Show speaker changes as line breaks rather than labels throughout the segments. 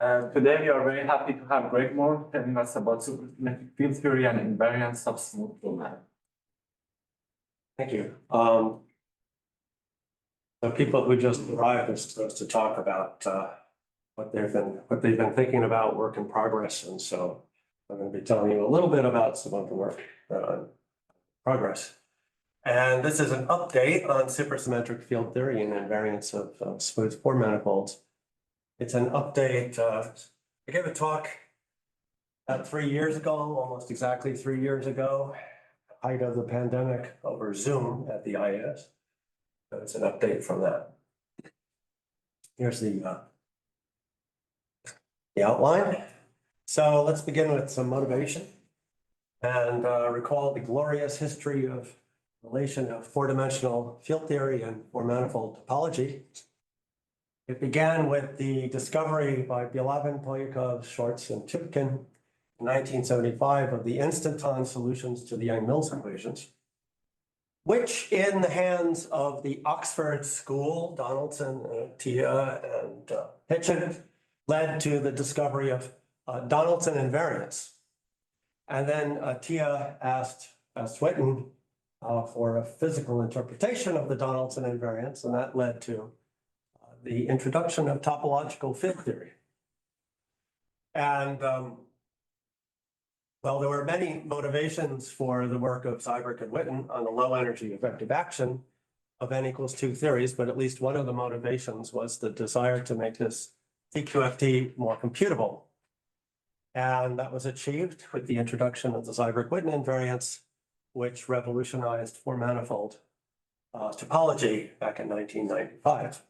Today we are very happy to have Greg Moore telling us about supersymmetric field theory and invariance of smooth domain.
Thank you. The people who just arrived are supposed to talk about what they've been thinking about, work in progress, and so I'm going to be telling you a little bit about some of the work in progress. And this is an update on supersymmetric field theory and invariance of smooth Four-Manifolds. It's an update. I gave a talk about 3 years ago, almost exactly 3 years ago, height of the pandemic, over Zoom at the IS. So it's an update from that. Here's the outline. So let's begin with some motivation and recall the glorious history of relation of four-dimensional field theory and four-manifold topology. It began with the discovery by Bilavin, Polyakov, Schwartz, and Chipkin in 1975 of the instanton solutions to the Yang-Mills equations, which in the hands of the Oxford School, Donaldson, Tia, and Hitchin, led to the discovery of Donaldson invariants. And then Tia asked Switten for a physical interpretation of the Donaldson invariants, and that led to the introduction of topological field theory. And well, there were many motivations for the work of Seiberg and Witten on the low energy effective action of N equals 2 theories, but at least one of the motivations was the desire to make this TQFT more computable. And that was achieved with the introduction of the Seiberg-Witten invariants, which revolutionized four-manifold topology back in 1995.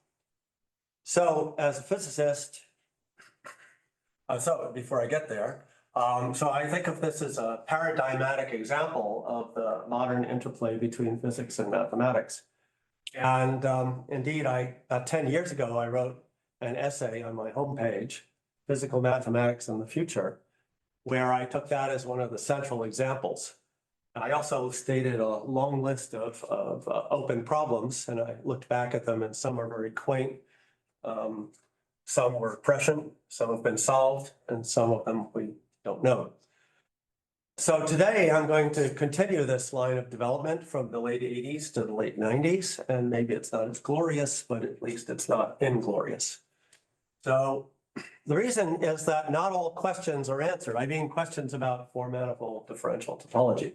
So as a physicist, so before I get there, so I think of this as a paradigmatic example of the modern interplay between physics and mathematics. And indeed, 10 years ago, I wrote an essay on my homepage, Physical Mathematics in the Future, where I took that as one of the central examples. I also stated a long list of open problems, and I looked back at them, and some are very quaint. Some were prescient, some have been solved, and some of them we don't know. So today I'm going to continue this line of development from the late 80s to the late 90s, and maybe it's not as glorious, but at least it's not inglorious. So the reason is that not all questions are answered. I mean questions about four-manifold differential topology.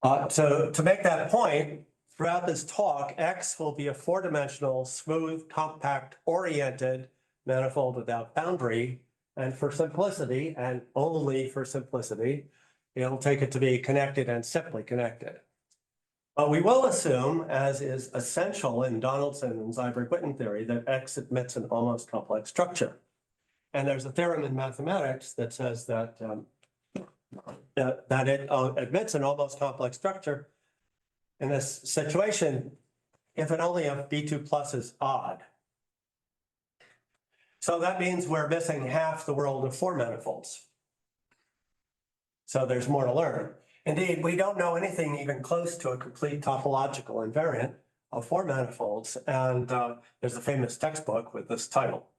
To make that point, throughout this talk, X will be a four-dimensional, smooth, compact, oriented manifold without boundary. And for simplicity, and only for simplicity, it'll take it to be connected and simply connected. But we will assume, as is essential in Donaldson and Seiberg-Witten theory, that X admits an almost complex structure. And there's a theorem in mathematics that says that it admits an almost complex structure in this situation if and only if B2 plus is odd. So that means we're missing half the world of four-manifolds. So there's more to learn. Indeed, we don't know anything even close to a complete topological invariant of four-manifolds, and there's a famous textbook with this title.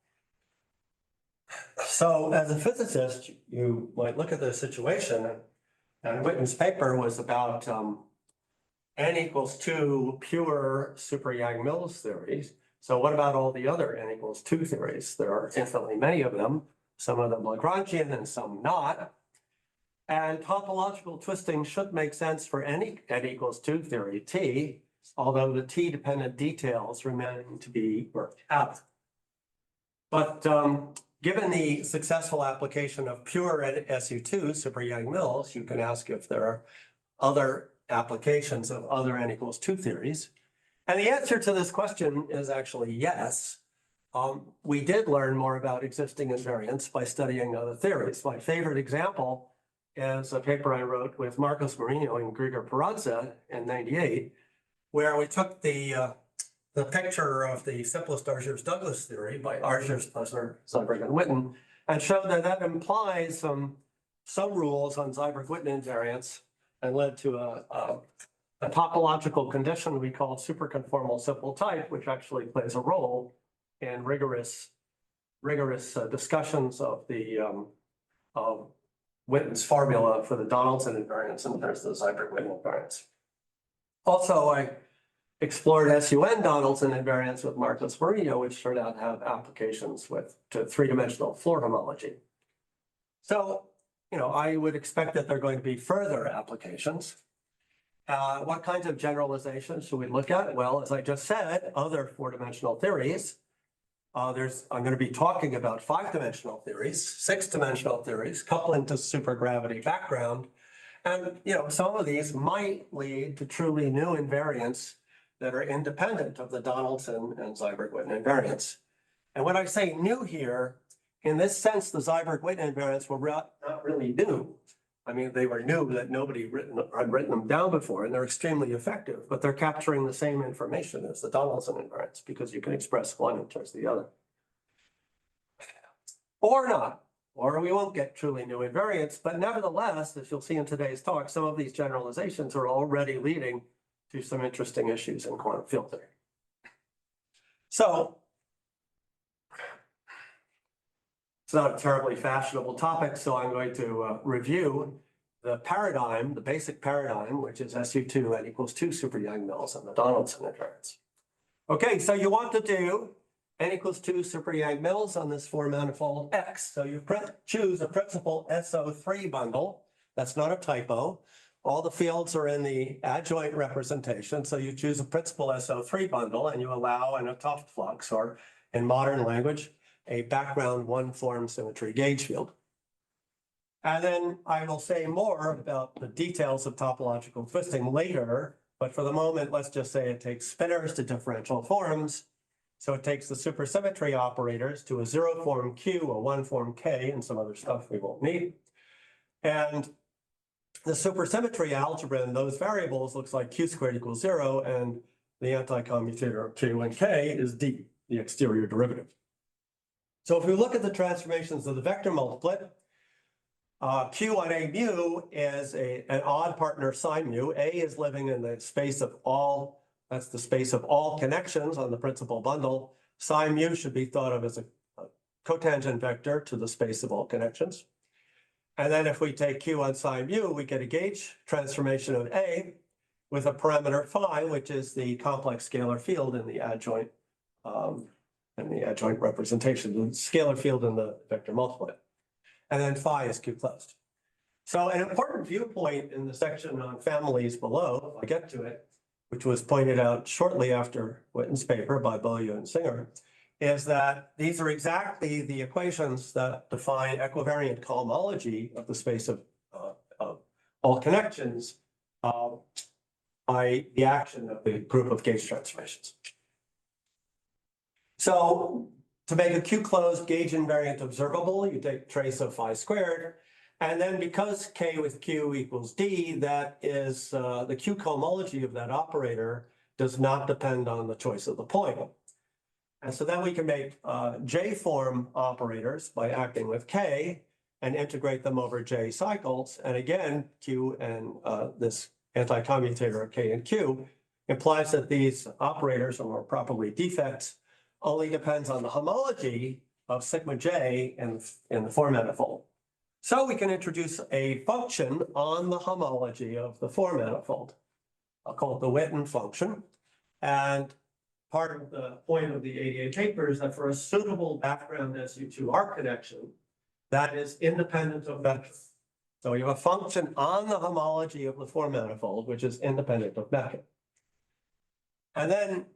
So as a physicist, you might look at the situation, and Witten's paper was about N equals 2 pure super Yang-Mills theories. So what about all the other N equals 2 theories? There are infinitely many of them, some of them Lagrangian and some not. And topological twisting should make sense for any N equals 2 theory, T, although the T-dependent details remain to be worked out. But given the successful application of pure SU2, super Yang-Mills, you can ask if there are other applications of other N equals 2 theories. And the answer to this question is actually yes. We did learn more about existing invariants by studying other theories. My favorite example is a paper I wrote with Marcos Marino and Gregory in '98, where we took the picture of the simplest Argyrs-Douglas theory by Argyrs, Plessner, Seiberg, and Witten, and showed that that implies some rules on Seiberg-Witten invariants and led to a topological condition we call superconformal simple type, which actually plays a role in rigorous rigorous discussions of the Witten's formula for the Donaldson invariants, and there's the Seiberg-Witten invariants. Also, I explored SUN Donaldson invariants with Marcos Murillo, which turned out to have applications to three-dimensional floor homology. So, I would expect that there are going to be further applications. What kinds of generalizations should we look at? Well, as I just said, other four-dimensional theories. I'm going to be talking about five-dimensional theories, six-dimensional theories, coupling to supergravity background. And, some of these might lead to truly new invariants that are independent of the Donaldson and Seiberg-Witten invariants. And when I say new here, in this sense, the Seiberg-Witten invariants were not really new. I mean, they were new that nobody had written them down before, and they're extremely effective, but they're capturing the same information as the Donaldson invariants because you can express one in terms of the other. Or not, or we won't get truly new invariants, but nevertheless, as you'll see in today's talk, some of these generalizations are already leading to some interesting issues in quantum field theory. So, it's not a terribly fashionable topic, so I'm going to review the paradigm, the basic paradigm, which is SU2 n equals 2 super Yang-Mills and the Donaldson invariants. Okay, so you want to do n equals 2 super Yang-Mills on this four-manifold X. So you choose a principal SO3 bundle. That's not a typo. All the fields are in the adjoint representation. So you choose a principal SO3 bundle and you allow in a Tuft flux, or in modern language, a background one-form symmetry gauge field. And then I will say more about the details of topological twisting later, but for the moment, let's just say it takes spinors to differential forms. So it takes the supersymmetry operators to a zero form Q, a one form K, and some other stuff we won't need. And the supersymmetry algebra in those variables looks like Q squared equals 0, and the anti-commutator of Q and K is D, the exterior derivative. So if we look at the transformations of the vector multiplet, Q on A mu is an odd partner psi mu. A is living in the space of all, that's the space of all connections on the principal bundle. Psi mu should be thought of as a cotangent vector to the space of all connections. And then if we take Q on psi mu, we get a gauge transformation of A with a parameter phi, which is the complex scalar field in the adjoint representation, the scalar field in the vector multiplet. And then phi is Q closed. So an important viewpoint in the section on families below, if I get to it, which was pointed out shortly after Witten's paper by Beaulieu and Singer, is that these are exactly the equations that define equivariant cohomology of the space of all connections by the action of the group of gauge transformations. So to make a Q-closed gauge invariant observable, you take trace of phi squared. And then because K with Q equals D, that is the Q cohomology of that operator does not depend on the choice of the point. And so then we can make J-form operators by acting with K and integrate them over J cycles. And again, Q and this anti-commutator of K and Q implies that these operators, or more properly defects, only depends on the homology of sigma J in the four-manifold. So we can introduce a function on the homology of the four-manifold. I'll call it the Witten function. And part of the point of the ADA paper is that for a suitable background SU2R connection, that is independent of vector. So you have a function on the homology of the four-manifold, which is independent of vector. And then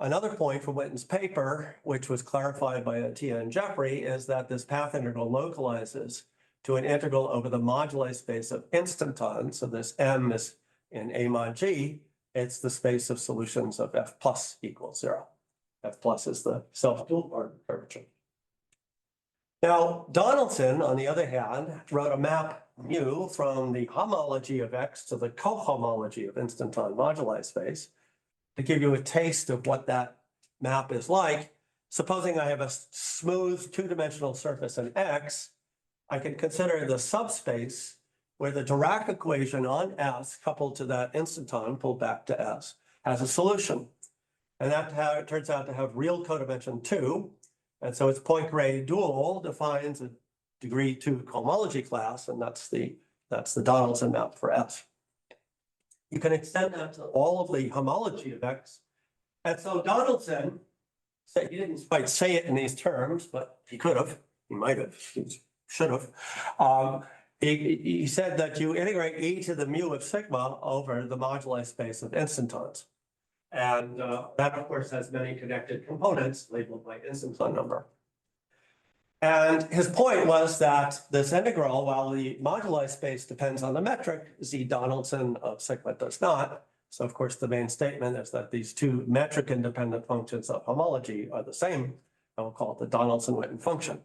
another point from Witten's paper, which was clarified by Attia and Jeffrey, is that this path integral localizes to an integral over the moduli space of instantons. So this M is in A mod G. It's the space of solutions of F plus equals 0. F plus is the self-dual curvature. Now, Donaldson, on the other hand, wrote a map mu from the homology of X to the cohomology of instanton moduli space. To give you a taste of what that map is like, supposing I have a smooth two-dimensional surface in X, I can consider the subspace where the Dirac equation on S coupled to that instanton pulled back to S has a solution. And that turns out to have real codimension 2. And so its Poincare dual defines a degree 2 cohomology class, and that's the Donaldson map for S. You can extend that to all of the homology of X. And so Donaldson said, he didn't quite say it in these terms, but he could have, he might have, he should have. He said that you integrate e to the mu of sigma over the moduli space of instantons. And that, of course, has many connected components labeled by instanton number. And his point was that this integral, while the moduli space depends on the metric, Z Donaldson of sigma does not. So, of course, the main statement is that these two metric independent functions of homology are the same, and we'll call it the Donaldson-Witten function.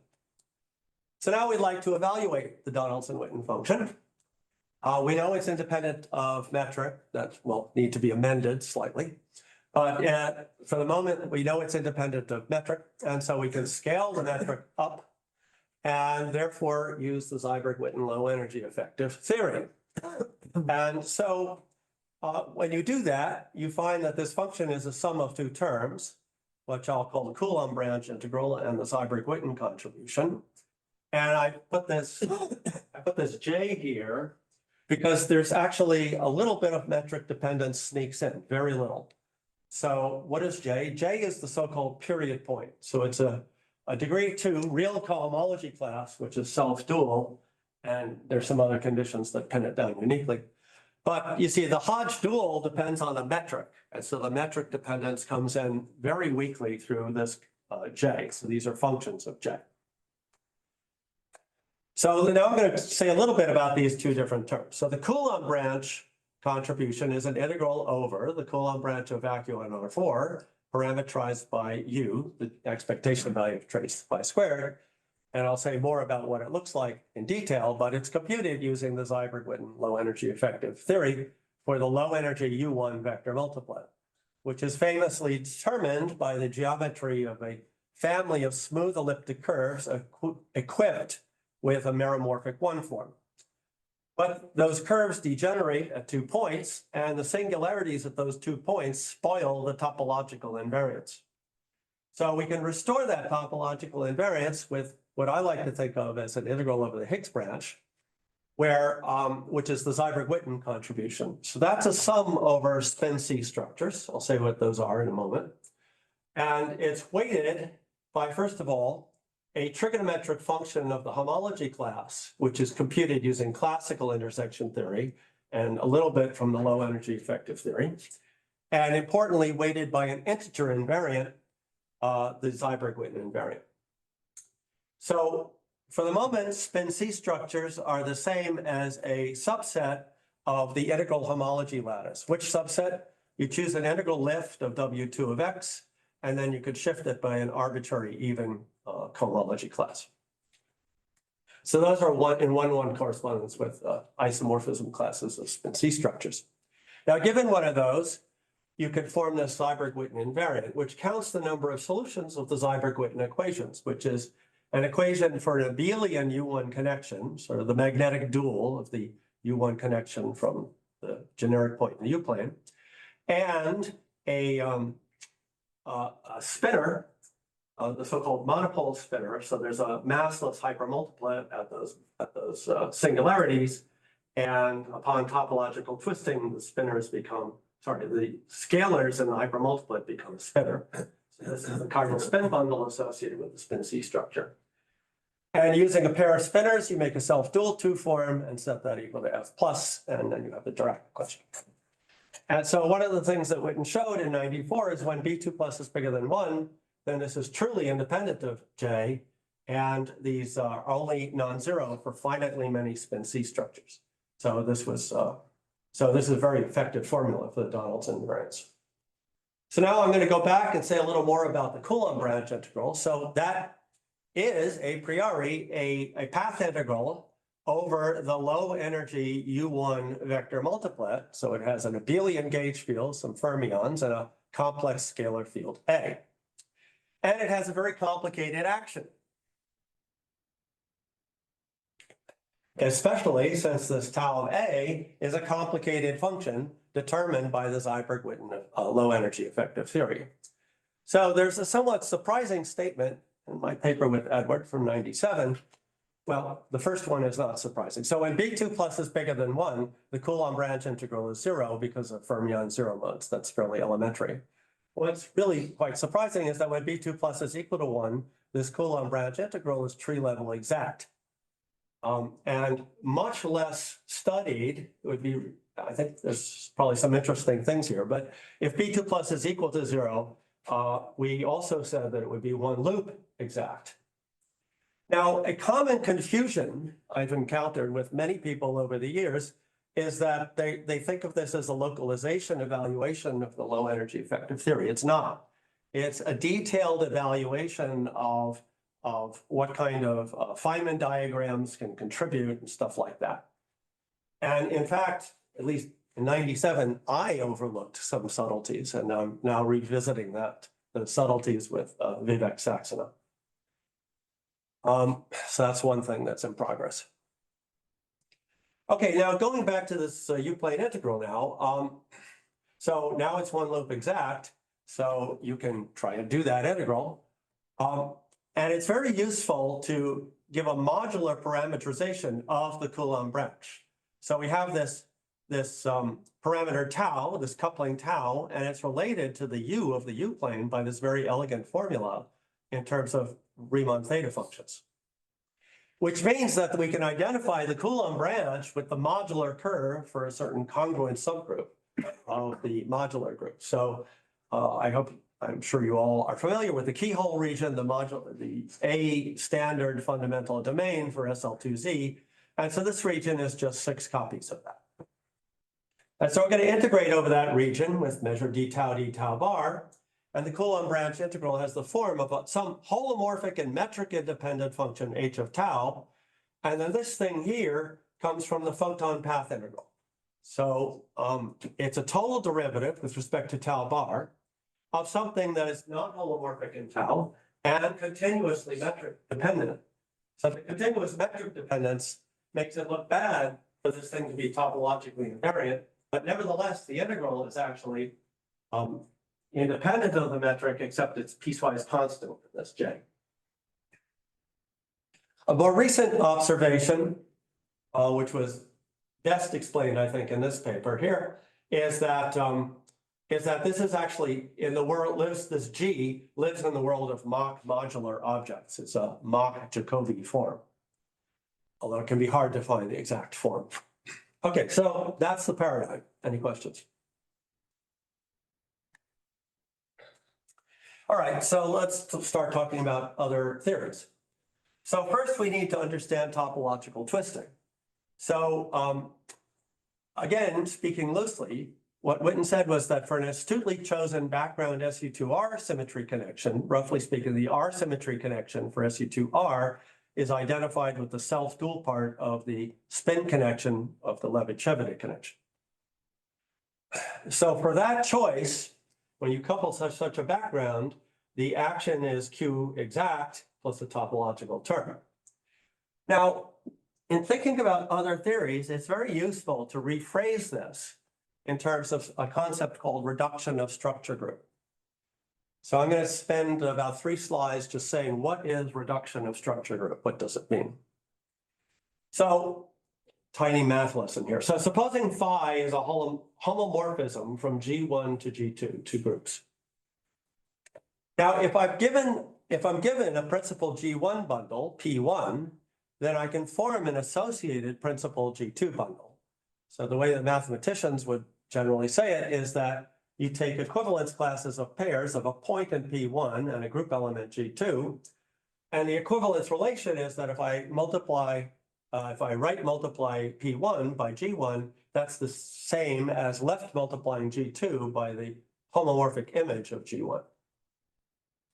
So now we'd like to evaluate the Donaldson-Witten function. We know it's independent of metric. That will need to be amended slightly. But for the moment, we know it's independent of metric, and so we can scale the metric up and therefore use the Seiberg-Witten low energy effective theory. And so when you do that, you find that this function is a sum of two terms, which I'll call the Coulomb branch integral and the Seiberg-Witten contribution. And I put this J here because there's actually a little bit of metric dependence sneaks in, very little. So what is J? J is the so-called period point. So it's a degree 2 real cohomology class, which is self-dual, and there's some other conditions that pin it down uniquely. But you see, the Hodge dual depends on the metric, and so the metric dependence comes in very weakly through this J. So these are functions of J. So now I'm going to say a little bit about these two different terms. So the Coulomb branch contribution is an integral over the Coulomb branch of vacuum R4, parametrized by U, the expectation value of trace phi squared. And I'll say more about what it looks like in detail, but it's computed using the Seiberg-Witten low energy effective theory for the low energy U1 vector multiplet, which is famously determined by the geometry of a family of smooth elliptic curves equipped with a meromorphic one form. But those curves degenerate at 2 points, and the singularities at those 2 points spoil the topological invariance. So we can restore that topological invariance with what I like to think of as an integral over the Higgs branch, where which is the Seiberg-Witten contribution. So that's a sum over spin C structures. I'll say what those are in a moment. And it's weighted by, first of all, a trigonometric function of the homology class, which is computed using classical intersection theory and a little bit from the low energy effective theory. And importantly, weighted by an integer invariant, the Seiberg-Witten invariant. So for the moment, spin C structures are the same as a subset of the integral homology lattice. Which subset? You choose an integral lift of W2 of X, and then you could shift it by an arbitrary even cohomology class. So those are one-in-one correspondence with isomorphism classes of spin C structures. Now, given one of those, you could form this Seiberg-Witten invariant, which counts the number of solutions of the Seiberg-Witten equations, which is an equation for an abelian U1 connection, sort of the magnetic dual of the U1 connection from the generic point in the U-plane, and a spinner, the so-called monopole spinner. So there's a massless hypermultiplet at those singularities, and upon topological twisting, the spinners become, the scalars in the hypermultiplet become a spinner. So this is the cardinal spin bundle associated with the spin C structure. And using a pair of spinners, you make a self-dual 2 form and set that equal to F plus, and then you have the Dirac equation. And so one of the things that Witten showed in '94 is when B2 plus is bigger than 1, then this is truly independent of J, and these are only non-zero for finitely many spin C structures. So this is a very effective formula for the Donaldson invariance. So now I'm going to go back and say a little more about the Coulomb branch integral. So that is a priori a path integral over the low energy U1 vector multiplet. So it has an abelian gauge field, some fermions, and a complex scalar field A. And it has a very complicated action, especially since this tau of A is a complicated function determined by the Seiberg-Witten low energy effective theory. So there's a somewhat surprising statement in my paper with Edward from 97, well, the first one is not surprising. So when B2 plus is bigger than 1, the Coulomb branch integral is 0 because of fermion zero modes. That's fairly elementary. What's really quite surprising is that when B2 plus is equal to 1, this Coulomb branch integral is tree level exact. And much less studied, it would be, I think there's probably some interesting things here, but if B2 plus is equal to 0, we also said that it would be one loop exact. Now, a common confusion I've encountered with many people over the years is that they think of this as a localization evaluation of the low energy effective theory. It's not. It's a detailed evaluation of what kind of Feynman diagrams can contribute and stuff like that. And in fact, at least in 97, I overlooked some subtleties, and I'm now revisiting the subtleties with Vivek Saxena. So that's one thing that's in progress. Okay, now going back to this U-plane integral now. So now it's one loop exact, so you can try to do that integral. And it's very useful to give a modular parameterization of the Coulomb branch. So we have this parameter tau, this coupling tau, and it's related to the U of the U-plane by this very elegant formula in terms of Riemann theta functions. Which means that we can identify the Coulomb branch with the modular curve for a certain congruent subgroup of the modular group. So I'm sure you all are familiar with the keyhole region, the A standard fundamental domain for SL2Z. And so this region is just 6 copies of that. And so we're going to integrate over that region with measure d tau bar. And the Coulomb branch integral has the form of some holomorphic and metric independent function h of tau. And then this thing here comes from the photon path integral. So it's a total derivative with respect to tau bar of something that is not holomorphic in tau and continuously metric dependent. So the continuous metric dependence makes it look bad for this thing to be topologically invariant, but nevertheless, the integral is actually independent of the metric, except it's piecewise constant in this J. A more recent observation, which was best explained, I think, in this paper here, is that this is actually in the world this G lives in the world of Mach modular objects. It's a Mach Jacobi form, although it can be hard to find the exact form. Okay, so that's the paradigm. Any questions? All right, so let's start talking about other theories. So first we need to understand topological twisting. So again, speaking loosely, what Witten said was that for an astutely chosen background SU2R symmetry connection, roughly speaking, the R symmetry connection for SU2R is identified with the self-dual part of the spin connection of the Levitt-Chevedin connection. So for that choice, when you couple such a background, the action is Q exact plus a topological term. Now, in thinking about other theories, it's very useful to rephrase this in terms of a concept called reduction of structure group. So I'm going to spend about 3 slides just saying, what is reduction of structure group? What does it mean? So, tiny math lesson here. So supposing phi is a homomorphism from G1 to G2, 2 groups. Now, if I'm given a principal G1 bundle, P1, then I can form an associated principal G2 bundle. So the way that mathematicians would generally say it is that you take equivalence classes of pairs of a point in P1 and a group element G2, and the equivalence relation is that if I right multiply P1 by G1, that's the same as left multiplying G2 by the homomorphic image of G1.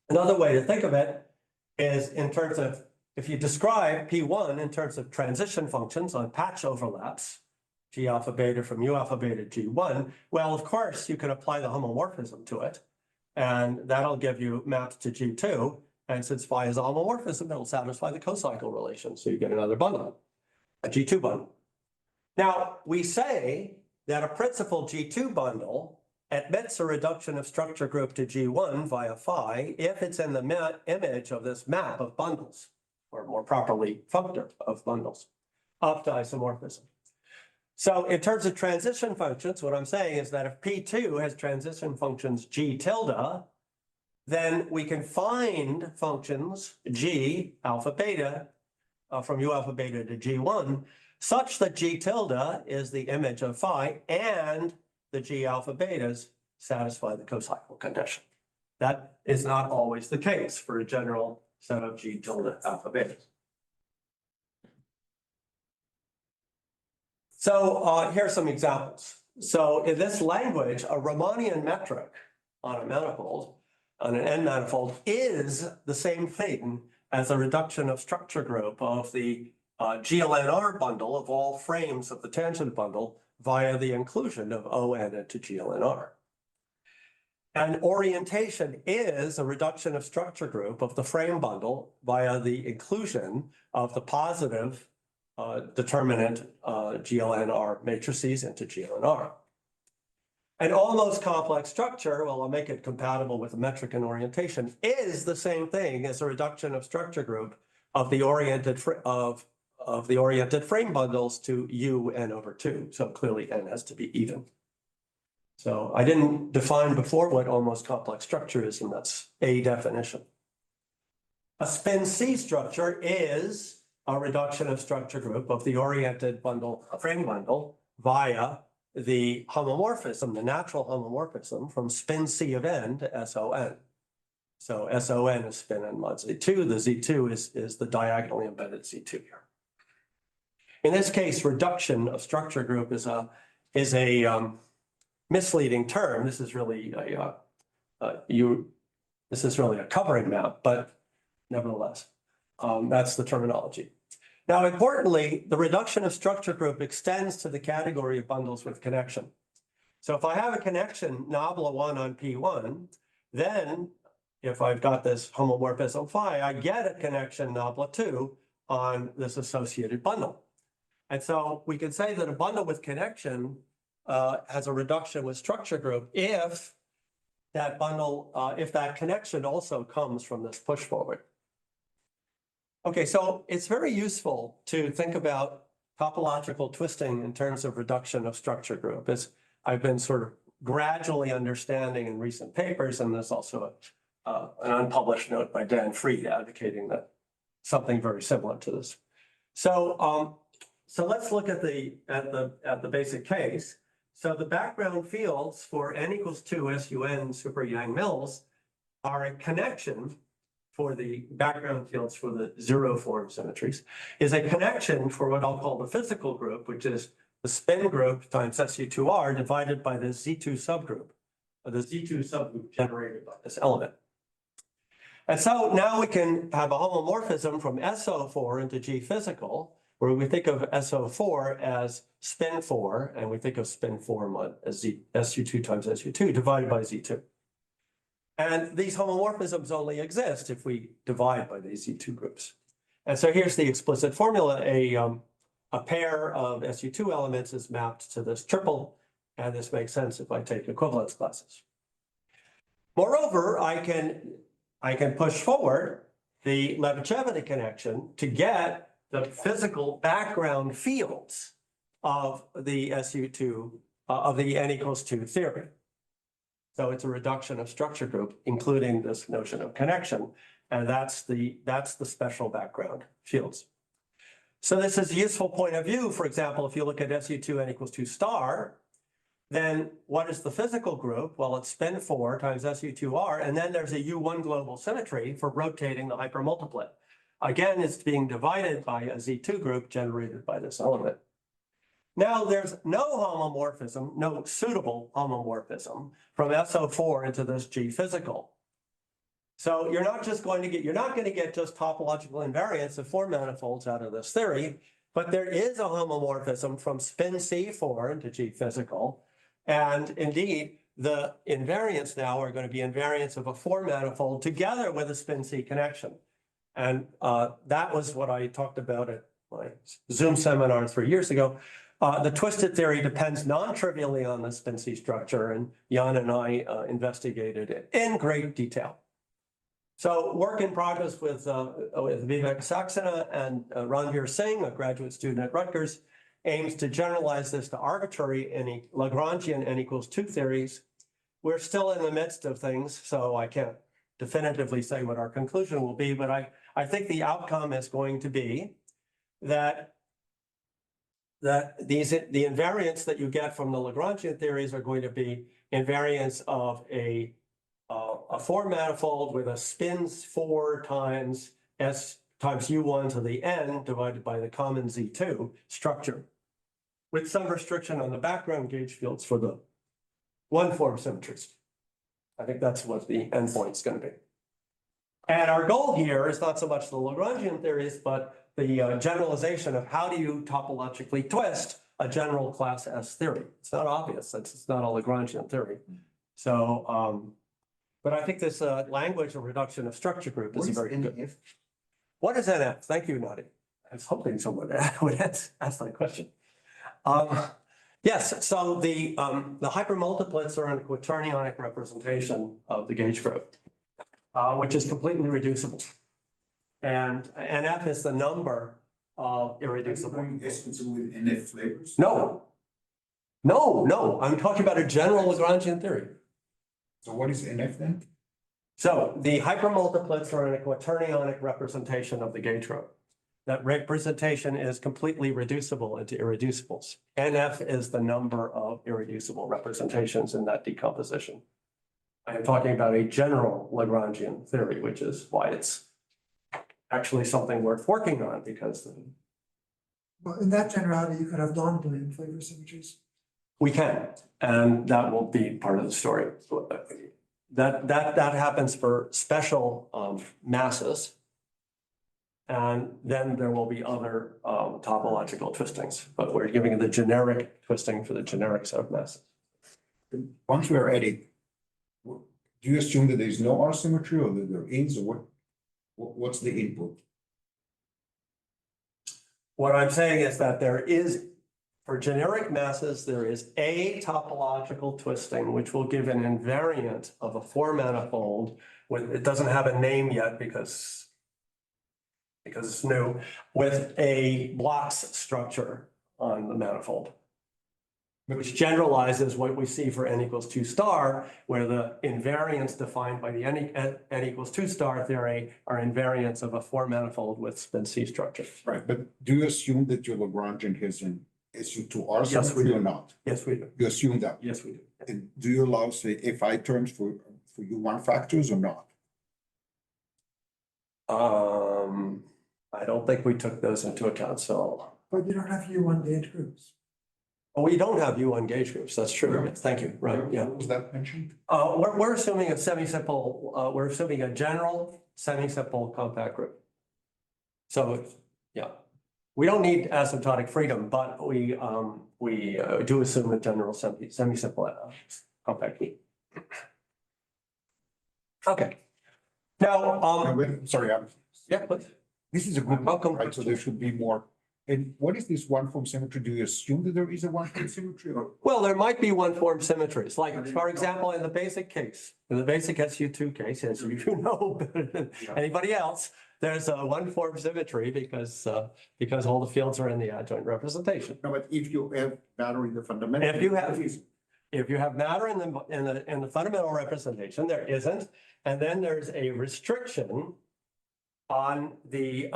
Another way to think of it is in terms of, if you describe P1 in terms of transition functions on patch overlaps, G alpha beta from U alpha beta G1, well, of course, you can apply the homomorphism to it, and that'll give you mapped to G2. And since phi is a homomorphism, it'll satisfy the cocycle relation. So you get another bundle, a G2 bundle. Now, we say that a principal G2 bundle admits a reduction of structure group to G1 via phi if it's in the image of this map of bundles, or more properly, functor of bundles, up to isomorphism. So in terms of transition functions, what I'm saying is that if P2 has transition functions G tilde, then we can find functions G alpha beta from U alpha beta to G1 such that G tilde is the image of phi and the G alpha betas satisfy the co-cycle condition. That is not always the case for a general set of G tilde alpha betas. So here are some examples. So in this language, a Riemannian metric on a manifold, on an N manifold, is the same thing as a reduction of structure group of the GLNR bundle of all frames of the tangent bundle via the inclusion of ON into GLNR. And orientation is a reduction of structure group of the frame bundle via the inclusion of the positive determinant GLNR matrices into GLNR. An almost complex structure, well, I'll make it compatible with the metric and orientation, is the same thing as a reduction of structure group of the oriented frame bundles to U n over 2. So clearly n has to be even. So I didn't define before what almost complex structure is, and that's a definition. A spin C structure is a reduction of structure group of the oriented bundle, frame bundle, via the homomorphism, the natural homomorphism from spin C of n to SON. So SON is spin n mod Z2. The Z2 is the diagonally embedded Z2 here. In this case, reduction of structure group is a misleading term. This is really a covering map, but nevertheless, that's the terminology. Now, importantly, the reduction of structure group extends to the category of bundles with connection. So if I have a connection nabla 1 on P1, then if I've got this homomorphism phi, I get a connection nabla 2 on this associated bundle. And so we can say that a bundle with connection has a reduction with structure group if that bundle, if that connection also comes from this push forward. Okay, so it's very useful to think about topological twisting in terms of reduction of structure group. As I've been sort of gradually understanding in recent papers, and there's also an unpublished note by Dan Fried advocating that something very similar to this. So let's look at the basic case. So the background fields for n equals 2 SUN super Yang-Mills are a connection for the background fields for the zero form symmetries, is a connection for what I'll call the physical group, which is the spin group times SU2R divided by the Z2 subgroup, or the Z2 subgroup generated by this element. And so now we can have a homomorphism from SO4 into G physical, where we think of SO4 as spin 4, and we think of spin 4 as SU2 times SU2 divided by Z2. And these homomorphisms only exist if we divide by these Z2 groups. And so here's the explicit formula. A pair of SU2 elements is mapped to this triple, and this makes sense if I take equivalence classes. Moreover, I can push forward the Levachevity connection to get the physical background fields of the SU2, of the n equals 2 theory. So it's a reduction of structure group, including this notion of connection, and that's the special background fields. So this is a useful point of view. For example, if you look at SU2 n equals 2 star, then what is the physical group? Well, it's spin 4 times SU2R, and then there's a U1 global symmetry for rotating the hypermultiplet. Again, it's being divided by a Z2 group generated by this element. Now there's no homomorphism, no suitable homomorphism from SO4 into this G physical. So you're not going to get just topological invariants of Four-Manifolds out of this theory, but there is a homomorphism from spin C4 into G physical. And indeed, the invariants now are going to be invariants of a Four-Manifold together with a spin C connection. And that was what I talked about at my Zoom seminar 3 years ago. The twisted theory depends non-trivially on the spin-C structure, and Jan and I investigated it in great detail. So work in progress with Vivek Saxena and Ranveer Singh, a graduate student at Rutgers, aims to generalize this to arbitrary Lagrangian N equals 2 theories. We're still in the midst of things, so I can't definitively say what our conclusion will be, but I think the outcome is going to be that the invariants that you get from the Lagrangian theories are going to be invariants of a four-manifold with a spins 4 times S times U1 to the N divided by the common Z2 structure, with some restriction on the background gauge fields for the one-form symmetries. I think that's what the endpoint is going to be. And our goal here is not so much the Lagrangian theories, but the generalization of how do you topologically twist a general class S theory. It's not obvious, it's not a Lagrangian theory. So, but I think this language of reduction of structure group is very good. What is NF? Thank you, Nadi. I was hoping someone would ask that question. Yes, so the hypermultiplets are an quaternionic representation of the gauge group, which is completely reducible. And NF is the number of irreducible.
With NF flavors?
No, no, I'm talking about a general Lagrangian theory.
So what is NF then?
So the hypermultiplets are an quaternionic representation of the gauge group. That representation is completely reducible into irreducibles. NF is the number of irreducible representations in that decomposition. I am talking about a general Lagrangian theory, which is why it's actually something worth working on, because
Well, in that generality, you could have non-Boolean flavor symmetries.
we can, and that will be part of the story. That happens for special masses. And then there will be other topological twistings, but we're giving the generic twisting for the generic set of masses.
Once we're at it, do you assume that there's no R symmetry or that there is, or what's the input?
What I'm saying is that there is, for generic masses, there is a topological twisting, which will give an invariant of a four-manifold. It doesn't have a name yet because it's new, with a blocks structure on the manifold, which generalizes what we see for n equals 2 star, where the invariants defined by the n equals 2 star theory are invariants of a four-manifold with spin-C structure.
Right, but do you assume that your Lagrangian has an SU2R
Yes, we
symmetry
do.
or not?
Yes, we do.
You assume that?
Yes, we do.
And do you allow, say, FI terms for U1 factors or not?
I don't think we took those into account, so.
But you don't have U1 gauge groups.
Oh, we don't have U1 gauge groups, that's true.
Yeah.
Thank you, right, yeah.
Was that mentioned?
We're assuming a semi-simple, we're assuming a general semi-simple compact group. So, yeah, we don't need asymptotic freedom, but we do assume a general semi-simple compact group. Okay. Now,
Sorry,
yeah, please.
this is a good
Welcome.
one, right? So there should be more. And what is this one-form symmetry? Do you assume that there is a one-form symmetry or?
Well, there might be one-form symmetries, like, for example, in the basic case, in the basic SU2 case, as you know better than anybody else, there's a one-form symmetry because all the fields are in the adjoint representation.
No, but if you have matter in the fundamental.
If you have matter in the fundamental representation, there isn't, and then there's a restriction on the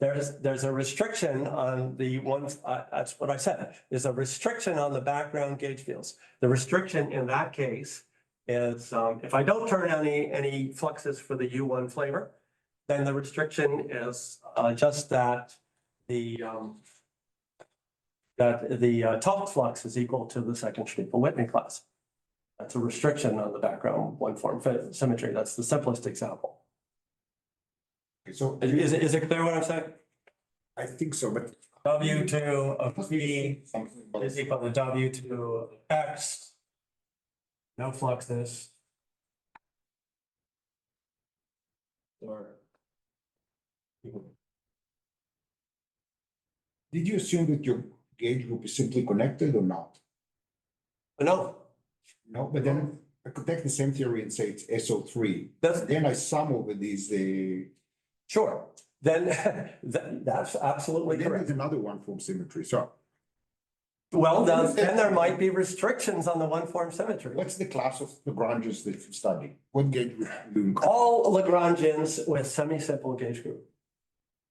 there's a restriction on the ones, that's what I said, there's a restriction on the background gauge fields. The restriction in that case is if I don't turn any fluxes for the U1 flavor, then the restriction is just that the top flux is equal to the second Stiefel-Whitney class. That's a restriction on the background one-form symmetry. That's the simplest example.
So
Is it clear what I'm saying?
I think so, but.
W2 of P
Something about-
is equal to W2 of X. No fluxes. Or.
did you assume that your gauge group is simply connected or not?
No,
No, but then I could take the same theory and say it's SO3.
that's,
Then I sum over these,
sure, then that's absolutely
then there's
correct.
another one form symmetry. So
Well, then there might be restrictions on the one-form symmetry.
what's the class of Lagrangians that you study? What gauge group do you include?
All Lagrangians with semi-simple gauge group.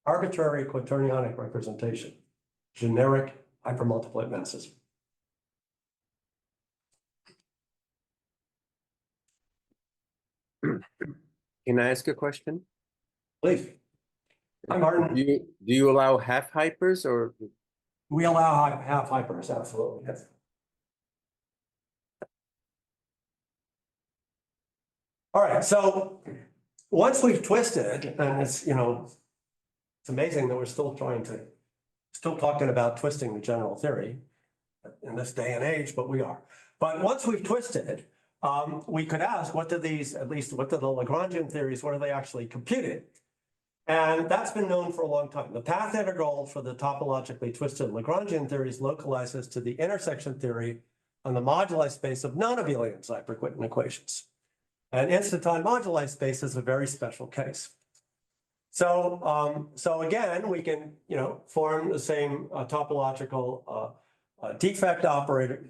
Arbitrary quaternionic representation. Generic hypermultiplet masses.
Can I ask a question?
Please. Hi, Martin.
Do you allow half hypers or?
We allow half hypers, absolutely, yes. All right, so once we've twisted, and it's, it's amazing that we're still talking about twisting the general theory in this day and age, but we are. But once we've twisted, we could ask, what do the Lagrangian theories, what are they actually computing? And that's been known for a long time. The path integral for the topologically twisted Lagrangian theories localizes to the intersection theory on the moduli space of non-abelian Zyper-Quinton equations. And instanton moduli space is a very special case. So, again, we can, form the same topological defect operators.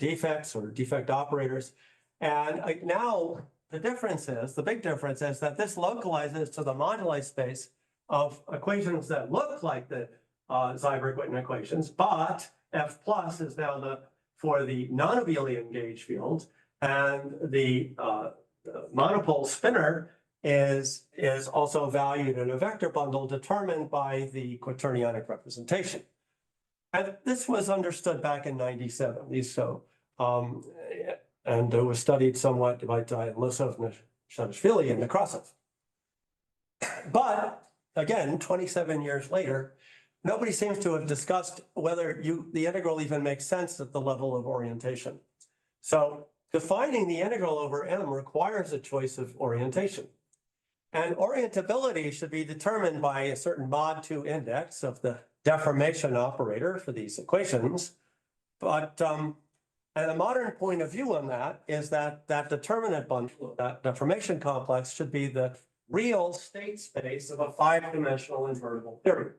And now the big difference is that this localizes to the moduli space of equations that look like the Zyper-Quinton equations, but F plus is now for the non-abelian gauge field, and the monopole spinner is also valued in a vector bundle determined by the quaternionic representation. And this was understood back in '97. And it was studied somewhat by Losov, Shanishvili, and Nekrasov. But again, 27 years later, nobody seems to have discussed whether the integral even makes sense at the level of orientation. So defining the integral over M requires a choice of orientation. And orientability should be determined by a certain mod 2 index of the deformation operator for these equations. But and a modern point of view on that is that determinant bundle, that deformation complex, should be the real state space of a 5-dimensional invertible theory.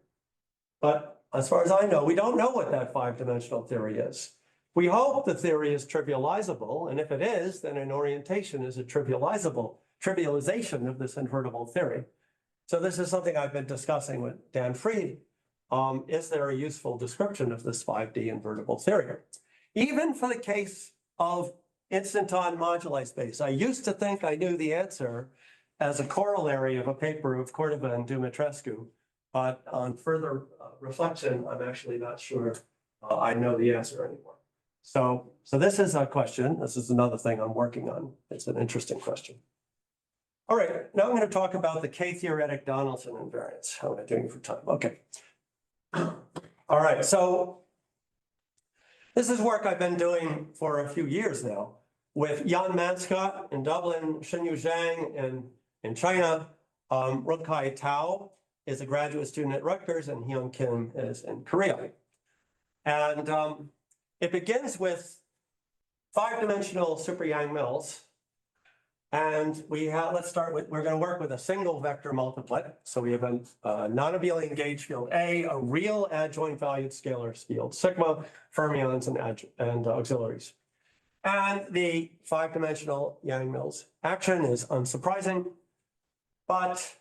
But as far as I know, we don't know what that 5-dimensional theory is. We hope the theory is trivializable, and if it is, then an orientation is a trivialization of this invertible theory. So this is something I've been discussing with Dan Fried. Is there a useful description of this 5D invertible theory? Even for the case of instanton moduli space, I used to think I knew the answer as a corollary of a paper of Cordova and Dumitrescu, but on further reflection, I'm actually not sure I know the answer anymore. So this is a question. This is another thing I'm working on. It's an interesting question. All right, now I'm going to talk about the K-theoretic Donaldson invariants. How am I doing for time? Okay. All right, so this is work I've been doing for a few years now with Jan Manscott in Dublin, Shenyu Zhang in China. Runkai Tao is a graduate student at Rutgers, and Hyun Kim is in Korea. And it begins with 5-dimensional super Yang-Mills. And let's start with, we're going to work with a single vector multiplet. So we have a non-abelian gauge field A, a real adjoint valued scalar field, sigma, fermions, and auxiliaries. And the 5-dimensional Yang-Mills action is unsurprising. But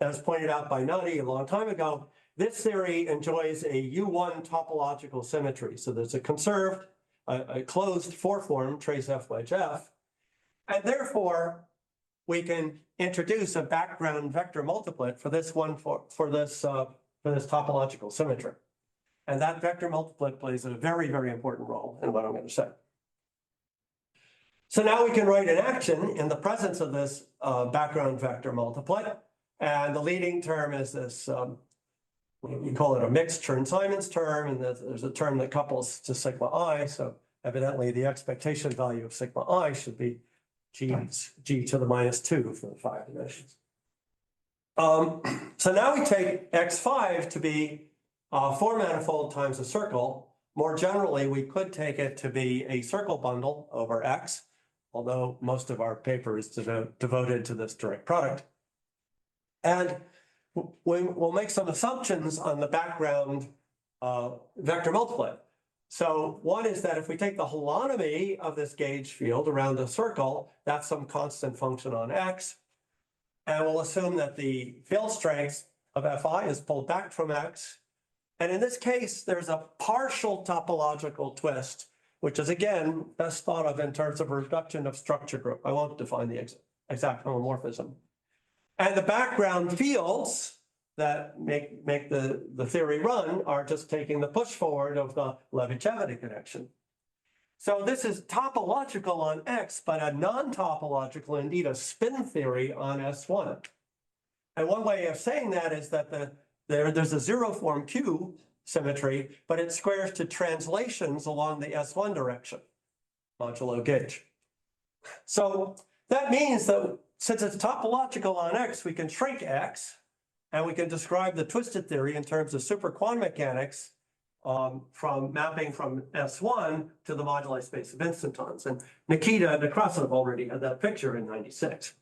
as pointed out by Nadi a long time ago, this theory enjoys a U1 topological symmetry. So there's a conserved, a closed four-form trace F wedge F. And therefore, we can introduce a background vector multiplet for this topological symmetry. And that vector multiplet plays a very, very important role in what I'm going to say. So now we can write an action in the presence of this background vector multiplet. And the leading term is this, we call it a mixed Chern-Simons term, and there's a term that couples to sigma I. So evidently the expectation value of sigma I should be g to the -2 for the 5 dimensions. So now we take x5 to be Four-manifold times a circle. More generally, we could take it to be a circle bundle over X, although most of our paper is devoted to this direct product. And we'll make some assumptions on the background vector multiplet. So one is that if we take the holonomy of this gauge field around a circle, that's some constant function on X. And we'll assume that the field strength of Fi is pulled back from X. And in this case, there's a partial topological twist, which is again, best thought of in terms of a reduction of structure group. I won't define the exact homomorphism. And the background fields that make the theory run are just taking the push forward of the Levi-Cavity connection. So this is topological on X, but a non-topological, indeed a spin theory on S1. And one way of saying that is that there's a zero form Q symmetry, but it squares to translations along the S1 direction, modulo gauge. So that means that since it's topological on X, we can shrink X, and we can describe the twisted theory in terms of superquantum mechanics from mapping from S1 to the moduli space of instantons. And Nikita Nekrasov already had that picture in '96.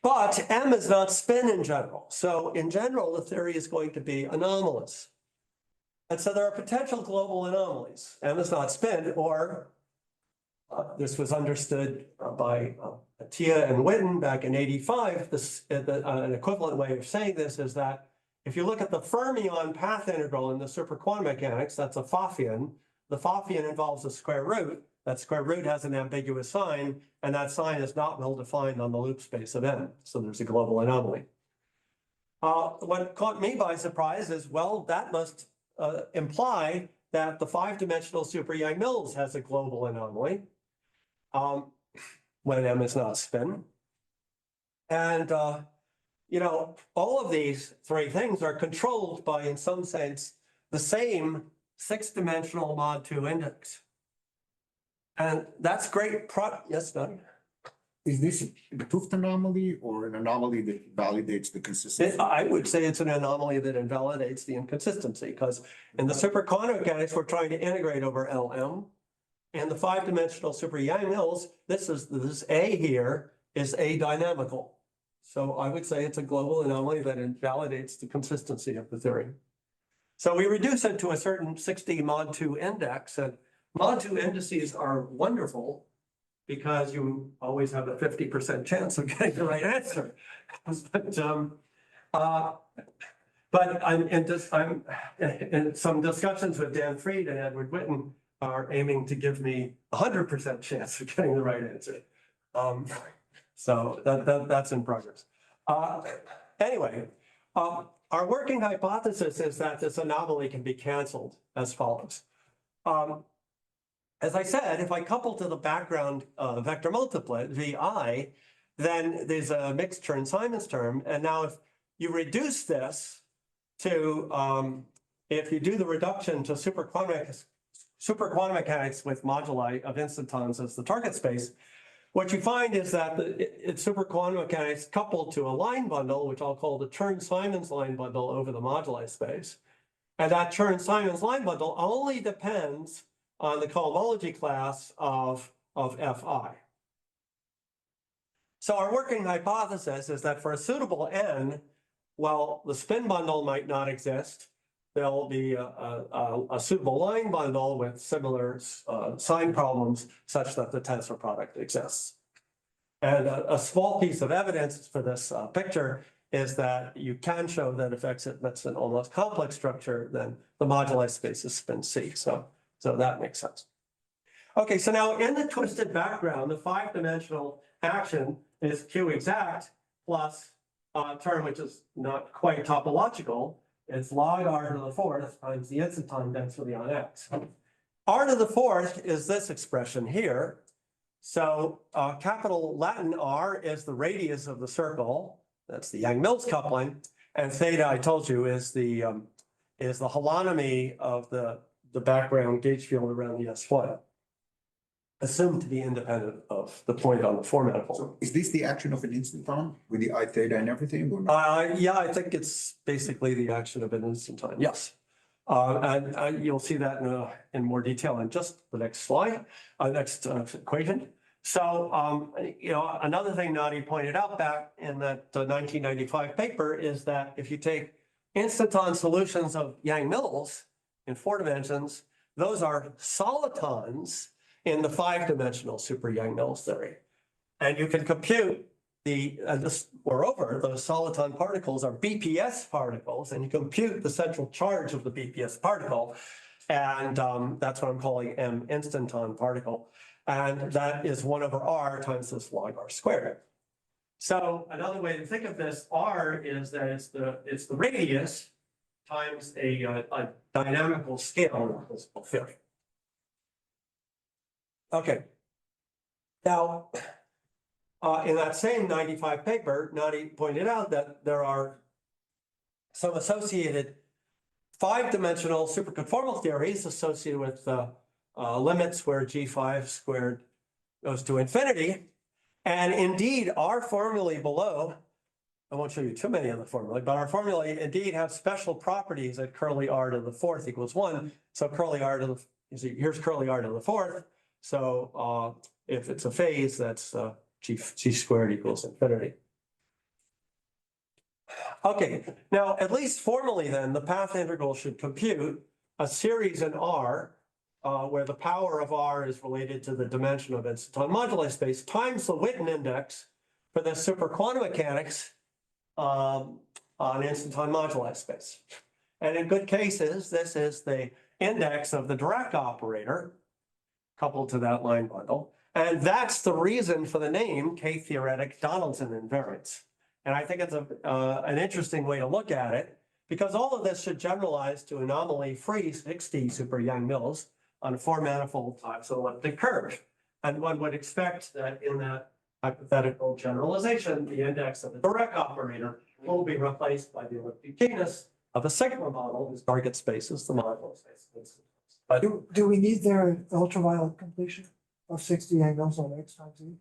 But M is not spin in general. So in general, the theory is going to be anomalous. And so there are potential global anomalies. M is not spin, or this was understood by Tia and Witten back in '85. An equivalent way of saying this is that if you look at the fermion path integral in the superquantum mechanics, that's a Pfaffian. The Pfaffian involves a square root. That square root has an ambiguous sign, and that sign is not well defined on the loop space of M. So there's a global anomaly. What caught me by surprise is, well, that must imply that the five-dimensional super Yang-Mills has a global anomaly when M is not spin. And, all of these three things are controlled by, in some sense, the same six-dimensional mod 2 index. And that's great. Yes, Doug?
Is this a Tooth anomaly or an anomaly that validates the consistency?
I would say it's an anomaly that invalidates the inconsistency, because in the superquantum mechanics, we're trying to integrate over LM. And the five-dimensional super Yang-Mills, this A here is adynamical. So I would say it's a global anomaly that invalidates the consistency of the theory. So we reduce it to a certain 60 mod 2 index, and mod 2 indices are wonderful because you always have a 50% chance of getting the right answer. But I'm in some discussions with Dan Fried and Edward Witten are aiming to give me 100% chance of getting the right answer. So that's in progress. Anyway, our working hypothesis is that this anomaly can be canceled as follows. As I said, if I couple to the background vector multiplet, VI, then there's a mixed Chern-Simons term. And now if you reduce this to, if you do the reduction to superquantum mechanics with moduli of instantons as the target space, what you find is that it's superquantum mechanics coupled to a line bundle, which I'll call the Chern-Simons line bundle over the moduli space. And that Chern-Simons line bundle only depends on the cohomology class of Fi. So our working hypothesis is that for a suitable N, well, the spin bundle might not exist. There'll be a suitable line bundle with similar sign problems such that the tensor product exists. And a small piece of evidence for this picture is that you can show that if X admits an almost complex structure, then the moduli space is spin C. So that makes sense. Okay, so now in the twisted background, the five-dimensional action is Q exact plus a term which is not quite topological. It's log r to the fourth times the instanton density on X. R to the fourth is this expression here. So capital Latin R is the radius of the circle. That's the Yang-Mills coupling. And theta, I told you, is the holonomy of the background gauge field around the S1, assumed to be independent of the point on the four-manifold.
So is this the action of an instanton with the I theta and everything, or not?
Yeah, I think it's basically the action of an instanton. Yes. And you'll see that in more detail in just the next slide, next equation. So, another thing Nadi pointed out back in that 1995 paper is that if you take instanton solutions of Yang-Mills in 4 dimensions, those are solitons in the 5-dimensional super Yang-Mills theory. And you can compute moreover, those soliton particles are BPS particles, and you compute the central charge of the BPS particle. And that's what I'm calling M instanton particle. And that is 1/r times this log r squared. So another way to think of this, R is that it's the radius times a dynamical scale in physical theory. Okay. Now, in that same 95 paper, Nadi pointed out that there are some associated 5-dimensional superconformal theories associated with limits where G5 squared goes to infinity. And indeed, our formulae below, I won't show you too many of the formulae, but our formulae indeed have special properties at curly r to the 4th equals 1. So curly r to the, you see, here's curly r to the 4th. So if it's a phase, that's G squared equals infinity. Okay, now at least formally then, the path integral should compute a series in R where the power of R is related to the dimension of instanton moduli space times the Witten index for the super quantum mechanics on instanton moduli space. And in good cases, this is the index of the Dirac operator coupled to that line bundle. And that's the reason for the name K-theoretic Donaldson invariants. And I think it's an interesting way to look at it, because all of this should generalize to anomaly-free 6D super Yang-Mills on a 4-manifold Times elliptic curve. And one would expect that in that hypothetical generalization, the index of the Dirac operator will be replaced by the elliptic genus of a sigma model whose target space is the module space. But
Do we need their ultraviolet completion of 60 angles on X times E?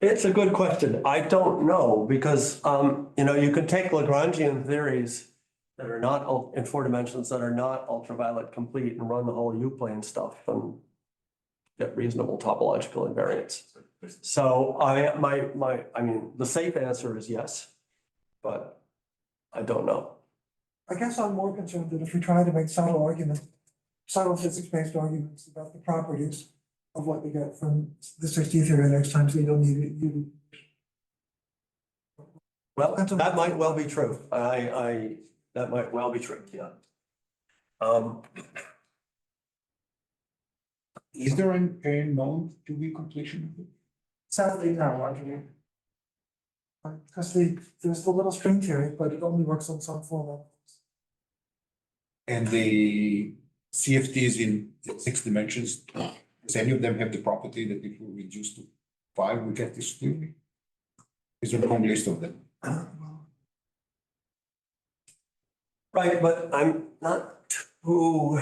it's a good question. I don't know, because you can take Lagrangian theories that are not in 4 dimensions that are not ultraviolet complete and run the whole U-plane stuff and get reasonable topological invariants. So I mean, the safe answer is yes, but I don't know.
I guess I'm more concerned that if we try to make subtle physics-based arguments about the properties of what we get from the 6D theory next time, so you don't need it.
Well, that might well be true. That might well be true, yeah.
Is there a known 2V completion?
Sadly, no, actually. Because there's the little string theory, but it only works on some form.
And the CFTs in 6 dimensions, does any of them have the property that if we reduce to 5, we get this theory? Is there a long list of them?
Right, but I'm not too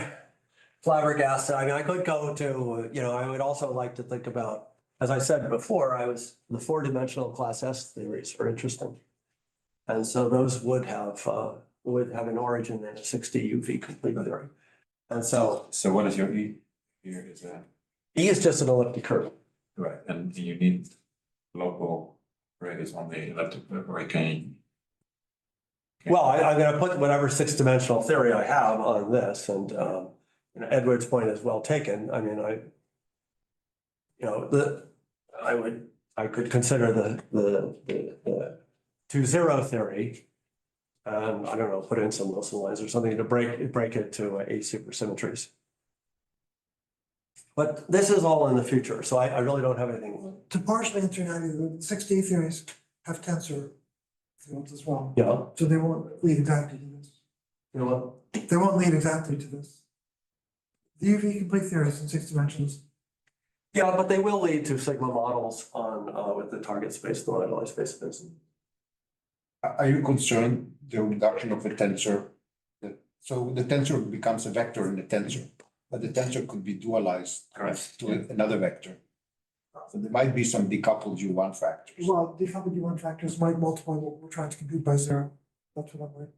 flabbergasted. I mean, I could go to, I would also like to think about, as I said before, the 4-dimensional class S theories are interesting. And so those would have an origin in a 6D UV complete theory. And so
what is your E here? Is that
E is just an elliptic curve.
right? And you need local radius on the elliptic curve, or can you?
Well, I'm going to put whatever 6-dimensional theory I have on this, and Edward's point is well taken. I mean, I could consider the 2-0 theory, and I don't know, put in some Wilson lines or something to break it to A supersymmetries. But this is all in the future, so I really don't have anything.
To partially answer that, the 6D theories have tensor fields as well.
Yeah.
So they won't lead exactly to this.
You know what?
They won't lead exactly to this. The UV complete theories in 6 dimensions.
Yeah, but they will lead to sigma models on with the target space, the moduli space of this.
Are you concerned the reduction of a tensor? So the tensor becomes a vector in the tensor, but the tensor could be dualized to another vector. So there might be some decoupled U1 factors.
Well, the U1 factors might multiply what we're trying to compute by zero. That's what I'm worried.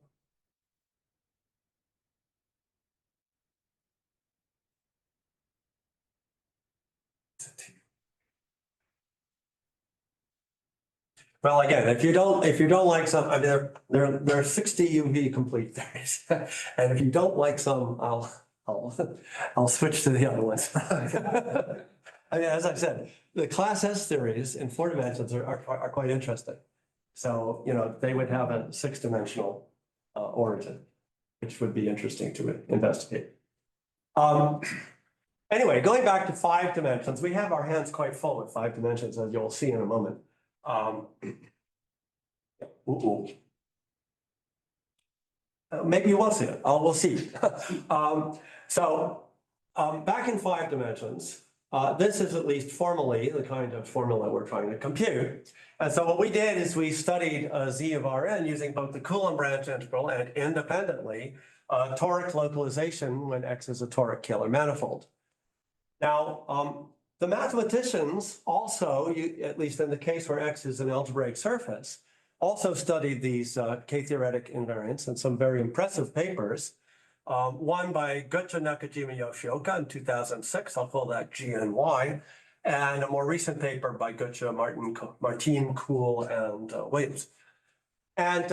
Well, again, if you don't like some, I mean, there are 60 UV complete theories. And if you don't like some, I'll switch to the other ones. I mean, as I said, the class S theories in 4 dimensions are quite interesting. So, you know, they would have a 6-dimensional origin, which would be interesting to investigate. Anyway, going back to 5 dimensions, we have our hands quite full with 5 dimensions, as you'll see in a moment. Maybe you won't see it. We'll see. Back in 5 dimensions, this is at least formally the kind of formula we're trying to compute. And so what we did is we studied Z of Rn using both the Coulomb branch integral and independently toric localization when X is a toric Kähler manifold. Now, the mathematicians also, at least in the case where X is an algebraic surface, also studied these K-theoretic invariants in some very impressive papers. One by Gucha, Nakajima, Yoshioka in 2006, I'll call that GNY, and a more recent paper by Gucha, Martin, Kuhl, and Williams. And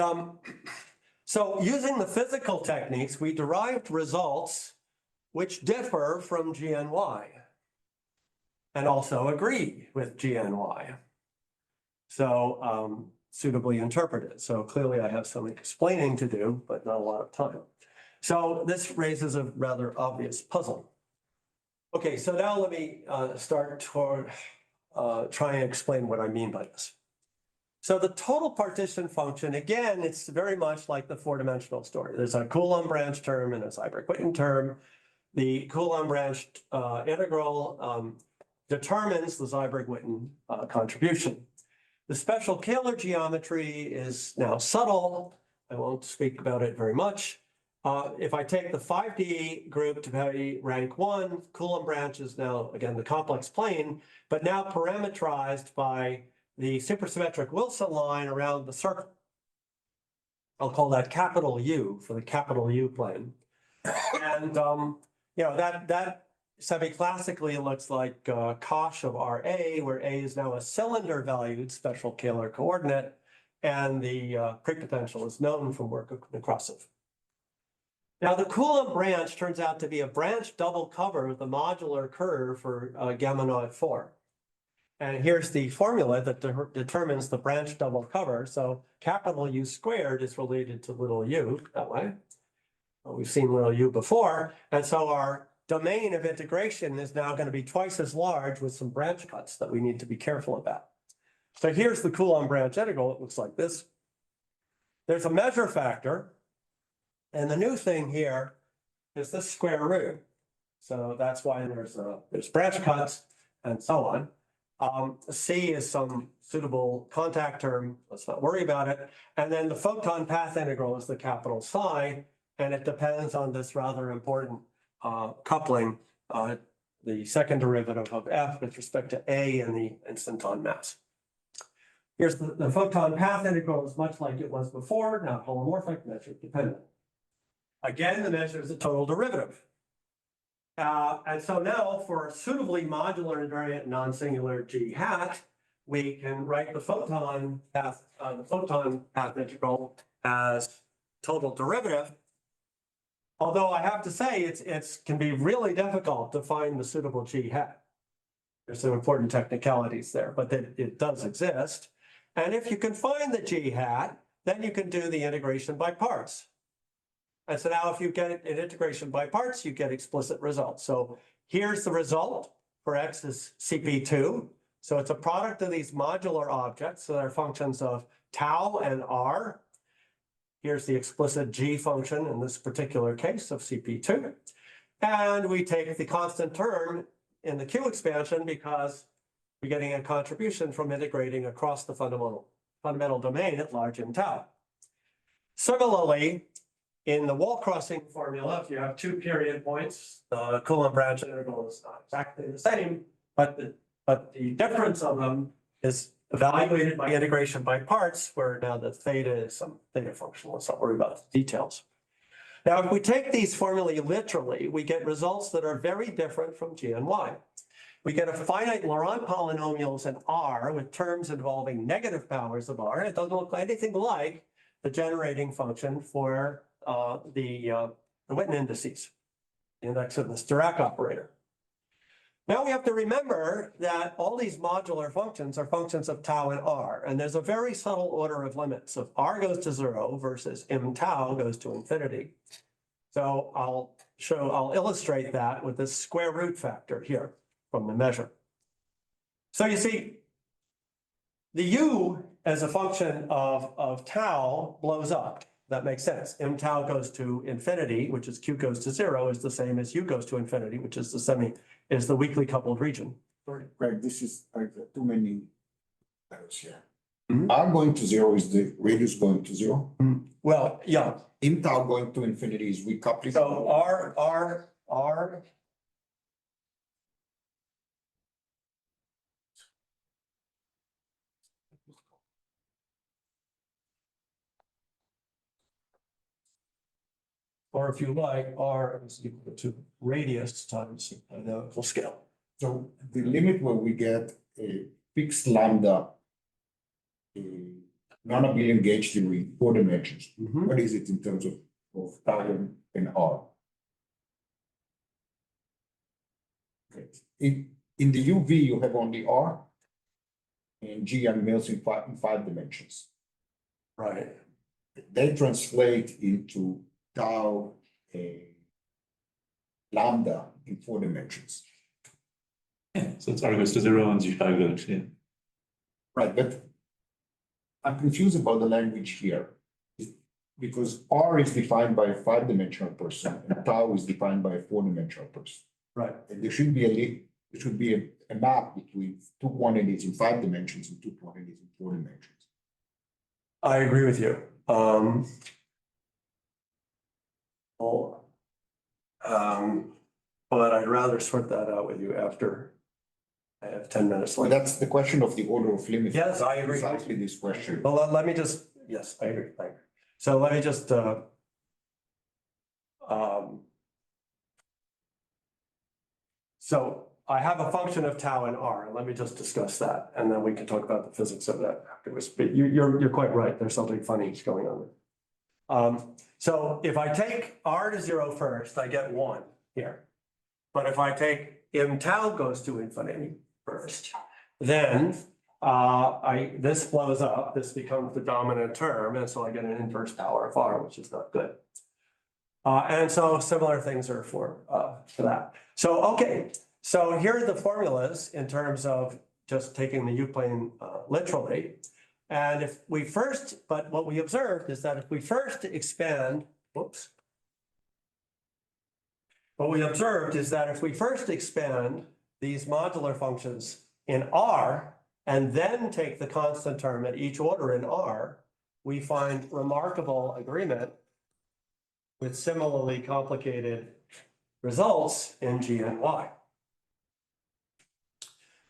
so using the physical techniques, we derived results which differ from GNY and also agree with GNY. So suitably interpreted. So clearly I have some explaining to do, but not a lot of time. So this raises a rather obvious puzzle. Okay, so now let me start toward try and explain what I mean by this. So the total partition function, again, it's very much like the 4-dimensional story. There's a Coulomb branch term and a Seiberg-Witten term. The Coulomb branch integral determines the Seiberg-Witten contribution. The special Kähler geometry is now subtle. I won't speak about it very much. If I take the 5D group to be rank 1, Coulomb branch is now, again, the complex plane, but now parametrized by the supersymmetric Wilson line around the circle. I'll call that capital U for the capital U plane. And, you know, that semi-classically looks like cosh of RA, where A is now a cylinder-valued special Kähler coordinate, and the prepotential is known from work of Nekrasov. Now, the Coulomb branch turns out to be a branch double cover of the modular curve for gamma naught 4. And here's the formula that determines the branch double cover. So capital U squared is related to little u that way. Well, we've seen little u before. And so our domain of integration is now going to be twice as large with some branch cuts that we need to be careful about. So here's the Coulomb branch integral. It looks like this. There's a measure factor. And the new thing here is the square root. So that's why there's branch cuts and so on. C is some suitable contact term. Let's not worry about it. And then the photon path integral is the capital psi. And it depends on this rather important coupling, the second derivative of F with respect to A and the instanton mass. Here's the photon path integral is much like it was before, now holomorphic, measure dependent. Again, the measure is a total derivative. And so now for a suitably modular invariant non-singular G hat, we can write the photon path integral as total derivative. Although I have to say it can be really difficult to find the suitable G hat. There's some important technicalities there, but it does exist. And if you can find the G hat, then you can do the integration by parts. And so now if you get an integration by parts, you get explicit results. So here's the result for X is CP2. So it's a product of these modular objects. So they're functions of tau and R. Here's the explicit G function in this particular case of CP2. And we take the constant term in the Q expansion because we're getting a contribution from integrating across the fundamental domain at large M tau. Similarly, in the wall crossing formula, if you have 2 period points, the Coulomb branch integral is not exactly the same, but But the difference of them is evaluated by integration by parts, where now the theta is some theta function. Let's not worry about the details. Now, if we take these formulae literally, we get results that are very different from G and Y. We get a finite Laurent polynomials in R with terms involving negative powers of R. It doesn't look anything like the generating function for the Witten indices, the index of this Dirac operator. Now we have to remember that all these modular functions are functions of tau and R, and there's a very subtle order of limits. So if R goes to 0 versus m tau goes to infinity. So I'll illustrate that with this square root factor here from the measure. So you see, the U as a function of tau blows up. That makes sense. M tau goes to infinity, which is Q goes to 0, is the same as U goes to infinity, which is the weakly coupled region.
Sorry, Greg, this is too many letters here.
Mhm.
R going to 0 is the radius going to 0.
Well, yeah,
M tau going to infinity is weak coupling.
so R. Or if you like, R is equal to radius times the scale.
So the limit where we get a fixed lambda, a non-abelian gauge theory, 4 dimensions. What is it in terms of tau and R? Okay. In the UV, you have only R and G and Mills in five dimensions.
Right.
They translate into tau and lambda in 4 dimensions.
Yeah, so it's R goes to 0 and G5 goes, yeah.
Right, but I'm confused about the language here. Because R is defined by a 5-dimensional person and tau is defined by a 4-dimensional person.
Right.
And there should be a map between 2 quantities in 5 dimensions and 2 quantities in 4 dimensions.
I agree with you. But I'd rather sort that out with you after I have 10 minutes
So
left.
that's the question of the order of limits.
Yes, I agree.
Exactly this question.
Well, let me just, yes, I agree. So let me just, so I have a function of tau and R, and let me just discuss that, and then we can talk about the physics of that afterwards. But you're quite right. There's something funny going on there. So if I take R to 0 first, I get 1 here. But if I take m tau goes to infinity first, then this blows up, this becomes the dominant term, and so I get an inverse power of R, which is not good. And so similar things are for that. So, okay, so here are the formulas in terms of just taking the U-plane literally. And if we first, but what we observed is that if we first expand, whoops. What we observed is that if we first expand these modular functions in R and then take the constant term at each order in R, we find remarkable agreement with similarly complicated results in G and Y.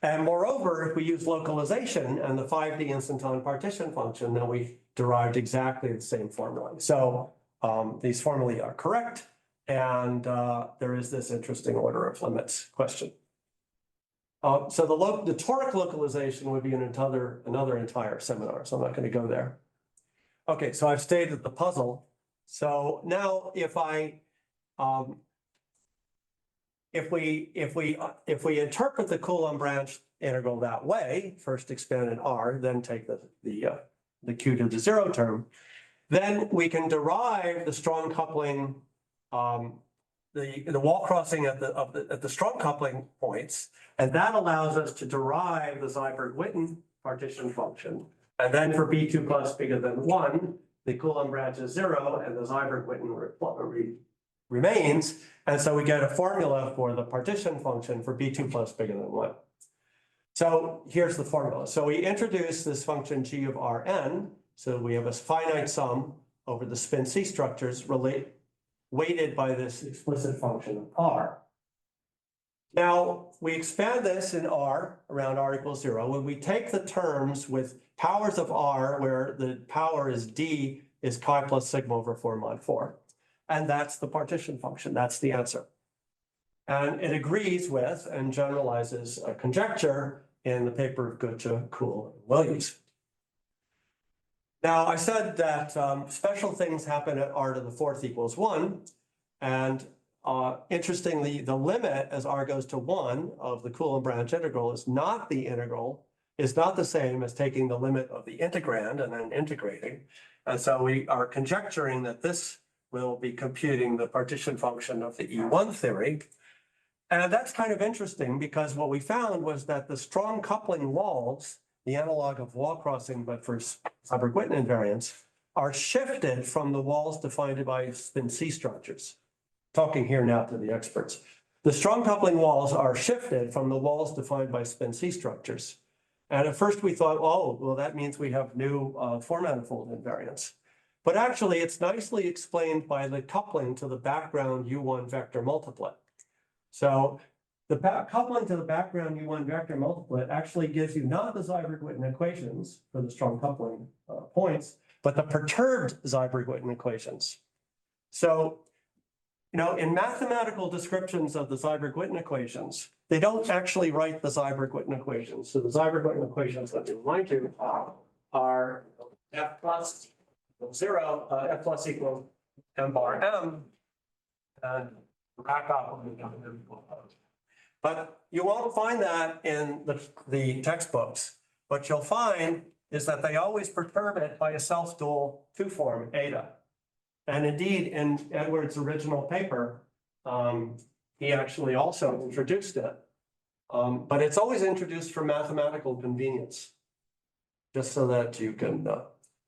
And moreover, if we use localization and the 5D instanton partition function, then we derived exactly the same formula. So these formulae are correct. And there is this interesting order of limits question. So the toric localization would be another entire seminar, so I'm not going to go there. Okay, so I've stated the puzzle. So now if we interpret the Coulomb branch integral that way, first expand in R, then take the Q to the 0 term, then we can derive the strong coupling, the wall crossing at the strong coupling points, and that allows us to derive the Seiberg-Witten partition function. And then for B2 plus bigger than 1, the Coulomb branch is 0 and the Seiberg-Witten remains. And so we get a formula for the partition function for B2 plus bigger than 1. So here's the formula. So we introduce this function G of Rn. So we have a finite sum over the spin C structures weighted by this explicit function of R. Now, we expand this in R around R equals 0. When we take the terms with powers of R, where the power is D, is chi plus sigma over 4 mod 4. And that's the partition function. That's the answer. And it agrees with and generalizes a conjecture in the paper of Goethe, Kuhl, and Williams. Now, I said that special things happen at R to the 4th equals 1. And interestingly, the limit as R goes to 1 of the Coulomb branch integral is not the same as taking the limit of the integrand and then integrating. And so we are conjecturing that this will be computing the partition function of the E1 theory. And that's kind of interesting because what we found was that the strong coupling walls, the analog of wall crossing, but for Seiberg-Witten invariants, are shifted from the walls defined by spin C structures. Talking here now to the experts. The strong coupling walls are shifted from the walls defined by spin C structures. And at first we thought, oh, well, that means we have new four-manifold invariants. But actually, it's nicely explained by the coupling to the background U1 vector multiplet. So the coupling to the background U1 vector multiplet actually gives you not the Seiberg-Witten equations for the strong coupling points, but the perturbed Seiberg-Witten equations. So, in mathematical descriptions of the Seiberg-Witten equations, they don't actually write the Seiberg-Witten equations. So the Seiberg-Witten equations that we remind you are F plus 0, F plus equals M bar M, and back up. But you won't find that in the textbooks. What you'll find is that they always perturb it by a self-dual two-form, eta. And indeed, in Edwards' original paper, he actually also introduced it. But it's always introduced for mathematical convenience, just so that you can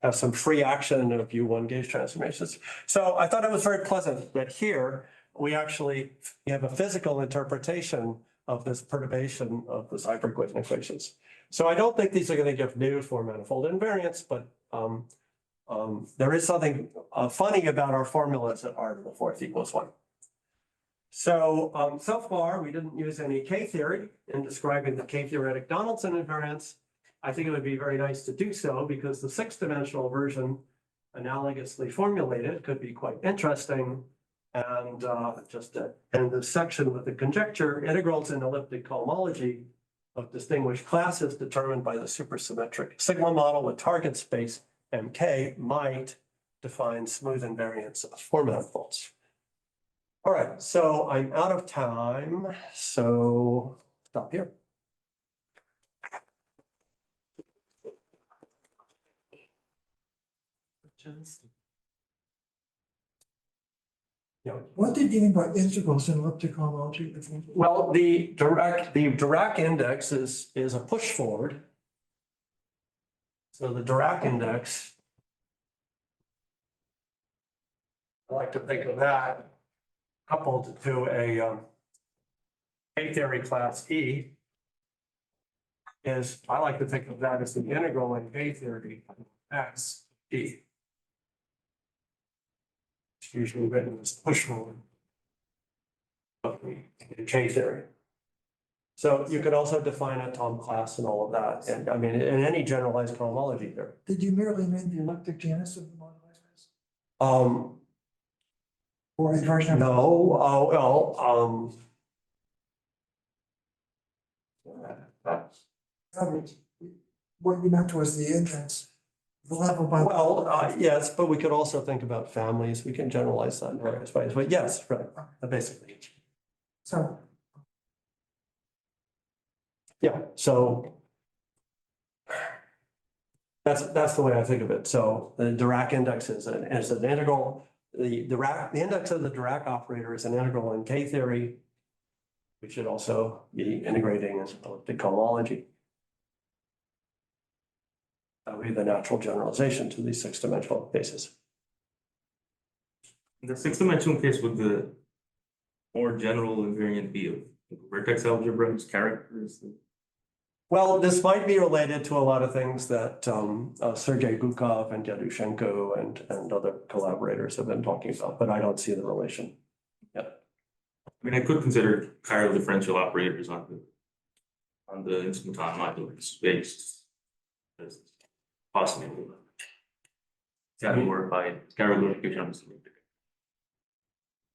have some free action of U1 gauge transformations. So I thought it was very pleasant that here we actually have a physical interpretation of this perturbation of the Seiberg-Witten equations. So I don't think these are going to give new four-manifold invariants, but there is something funny about our formulas at R to the 4th equals 1. So, so far, we didn't use any K-theory in describing the K-theoretic Donaldson invariants. I think it would be very nice to do so because the 6-dimensional version, analogously formulated, could be quite interesting. And just to end this section with the conjecture, integrals in elliptic cohomology of distinguished classes determined by the supersymmetric sigma model with target space MK might define smooth invariants of four-manifolds. All right, so I'm out of time, so stop here. Yeah.
What did you mean by integrals in elliptic homology?
Well, the Dirac index is a push forward. So the Dirac index, I like to think of that coupled to a K-theory class E I like to think of that as the integral in K-theory X E. It's usually written as push forward of the K-theory. So you could also define a Tom class and all of that. And I mean, in any generalized cohomology there.
Did you merely mean the elliptic genus of the modulators? Or a version of?
No, well,
What you meant was the index, the level by.
well, yes, but we could also think about families. We can generalize that in various ways, but yes, right, basically.
So,
Yeah, so that's the way I think of it. So the Dirac index is an integral. The index of the Dirac operator is an integral in K-theory. We should also be integrating in elliptic cohomology. That would be the natural generalization to these 6-dimensional cases.
The 6-dimensional case, would the more general invariant be of vertex algebra, characters?
Well, this might be related to a lot of things that Sergei Gukov and Yadushenko and other collaborators have been talking about, but I don't see the relation yet.
I mean, I could consider chiral differential operators on the instanton modular space. It's possible. It's gotta be worked by chiral glorification.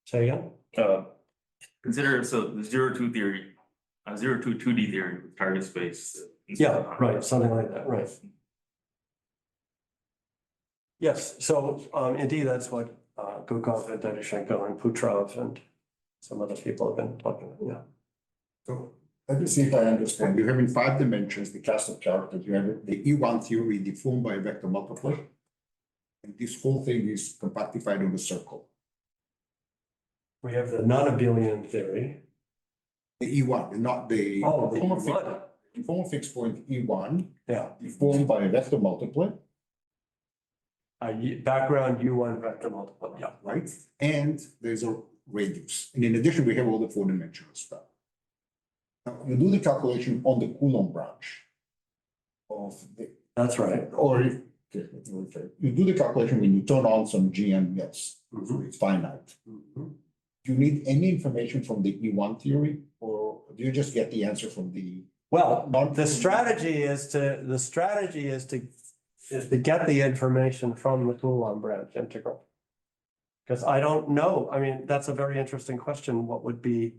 Say again?
Consider, so the 0-2 theory, 0-2 2D theory with target space.
Yeah, right, something like that, right. Yes, so indeed, that's what Gukov and Dedyshenko and Putrov and some other people have been talking about, yeah.
So let me see if I understand. You have in 5 dimensions the cast of characters. You have the E1 theory deformed by a vector multiply. And this whole thing is compactified on a circle.
We have the non-abelian theory.
The E1, not the.
Oh, the
formal
E1.
The formal fixed point E1
Yeah,
deformed by a vector multiply,
background U1 vector multiple, yeah.
right? And there's a radius. And in addition, we have all the 4-dimensional stuff. Now, you do the calculation on the Coulomb branch of the,
That's right.
or, okay, let me rephrase. You do the calculation when you turn on some GM mills, so it's finite.
Mhm.
Do you need any information from the E1 theory, or do you just get the answer from the?
Well, the strategy is to get the information from the Coulomb branch integral. Because I don't know, I mean, that's a very interesting question. What would be,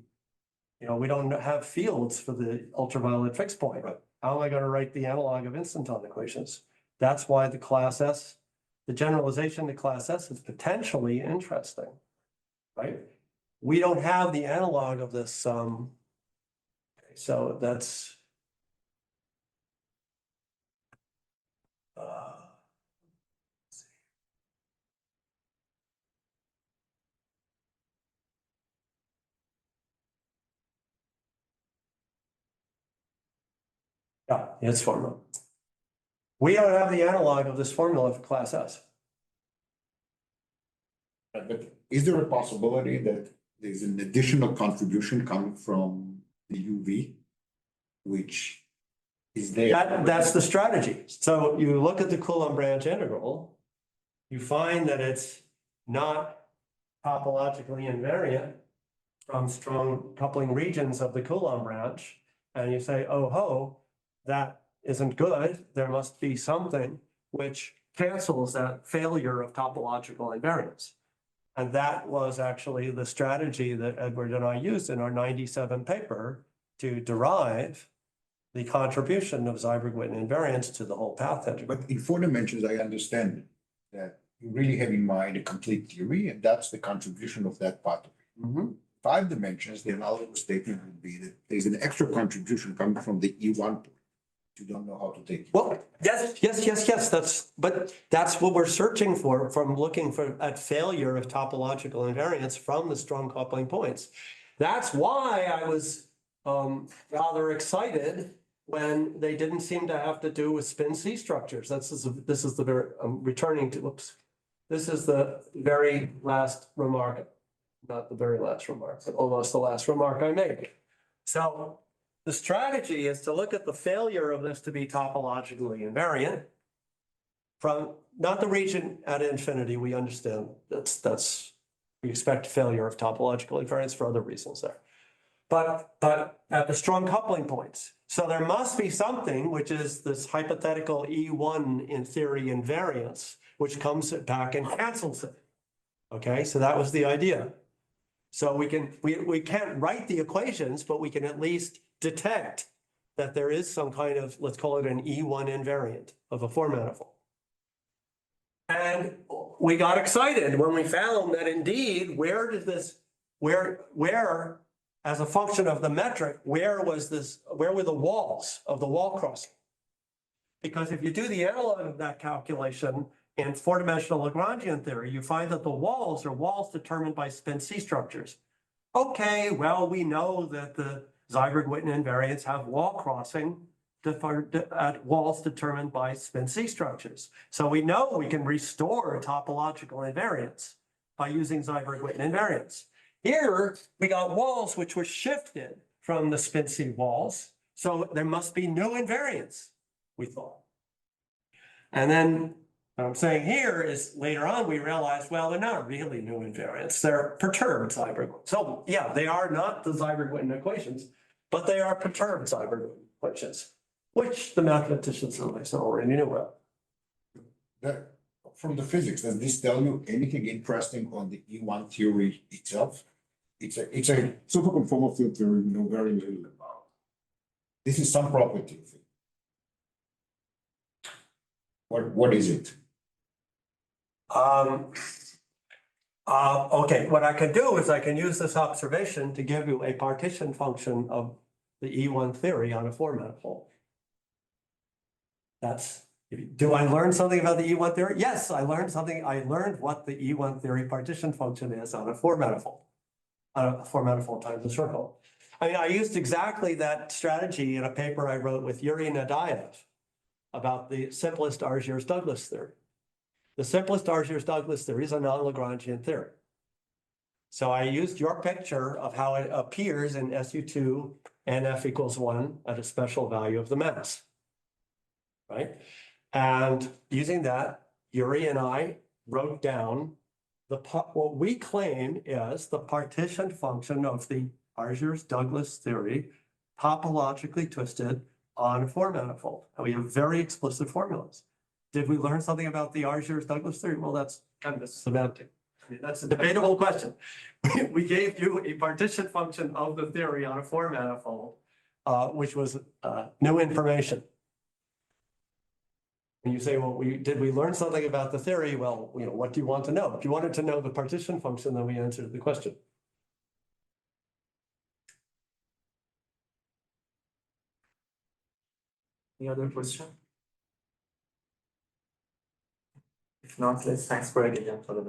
we don't have fields for the ultraviolet fixed point. How am I going to write the analog of instanton equations? That's why the class S, the generalization to class S is potentially interesting, right? We don't have the analog of this, so that's. Yeah, its formula. We don't have the analog of this formula for class S.
But is there a possibility that there's an additional contribution coming from the UV? Which is there?
That's the strategy. So you look at the Coulomb branch integral, you find that it's not topologically invariant from strong coupling regions of the Coulomb branch. And you say, oh ho, that isn't good. There must be something which cancels that failure of topological invariance. And that was actually the strategy that Edward and I used in our 97 paper to derive the contribution of Zyberg-Witten invariance to the whole path integral.
But in 4 dimensions, I understand that you really have in mind a complete theory, and that's the contribution of that part of it.
Mhm.
5 dimensions, the analogous statement would be that there's an extra contribution coming from the E1 point. You don't know how to take it.
Well, yes, that's what we're searching for from looking at failure of topological invariance from the strong coupling points. That's why I was rather excited when they didn't seem to have to do with spin C structures. This is the very, I'm returning to, this is the very last remark, not the very last remark, but almost the last remark I made. So the strategy is to look at the failure of this to be topologically invariant from not the region at infinity. We understand we expect failure of topological invariance for other reasons there. But at the strong coupling points. So there must be something which is this hypothetical E1 in theory invariance, which comes back and cancels it. Okay, so that was the idea. So we can't write the equations, but we can at least detect that there is some kind of, let's call it an E1 invariant of a four-manifold. And we got excited when we found that indeed, where as a function of the metric, where were the walls of the wall crossing? Because if you do the analog of that calculation in 4-dimensional Lagrangian theory, you find that the walls are walls determined by spin C structures. Okay, well, we know that the Zyberg-Witten invariants have wall crossing at walls determined by spin C structures. So we know we can restore topological invariance by using Zyberg-Witten invariants. Here, we got walls which were shifted from the spin C walls. So there must be new invariants, we thought. And then What I'm saying here is later on, we realized, well, they're not really new invariants. They're perturbed Seiberg. So yeah, they are not the Seiberg-Witten equations, but they are perturbed Seiberg-Witten equations, which the mathematicians already knew about.
That, from the physics, does this tell you anything interesting on the E1 theory itself? It's a superconformal field theory we know very little about. This is some property of it. What is it?
Okay, what I can do is I can use this observation to give you a partition function of the E1 theory on a four-manifold. Do I learn something about the E1 theory? Yes, I learned something. I learned what the E1 theory partition function is on a four-manifold. On a four-manifold times a circle. I mean, I used exactly that strategy in a paper I wrote with Yuri Nadayev about the simplest Argiers-Douglas theory. The simplest Argiers-Douglas theory is a non-Lagrangian theory. So I used your picture of how it appears in SU2 and F equals 1 at a special value of the mass. Right? And using that, Yuri and I wrote down what we claim is the partition function of the Argiers-Douglas theory topologically twisted on a four-manifold. And we have very explicit formulas. Did we learn something about the Argiers-Douglas theory? Well, that's kind of semantic. I mean, that's a debatable question. We gave you a partition function of the theory on a four-manifold, which was new information. And you say, well, did we learn something about the theory? Well, what do you want to know? If you wanted to know the partition function, then we answered the question.
Any other question? If not, let's thanks Greg again for the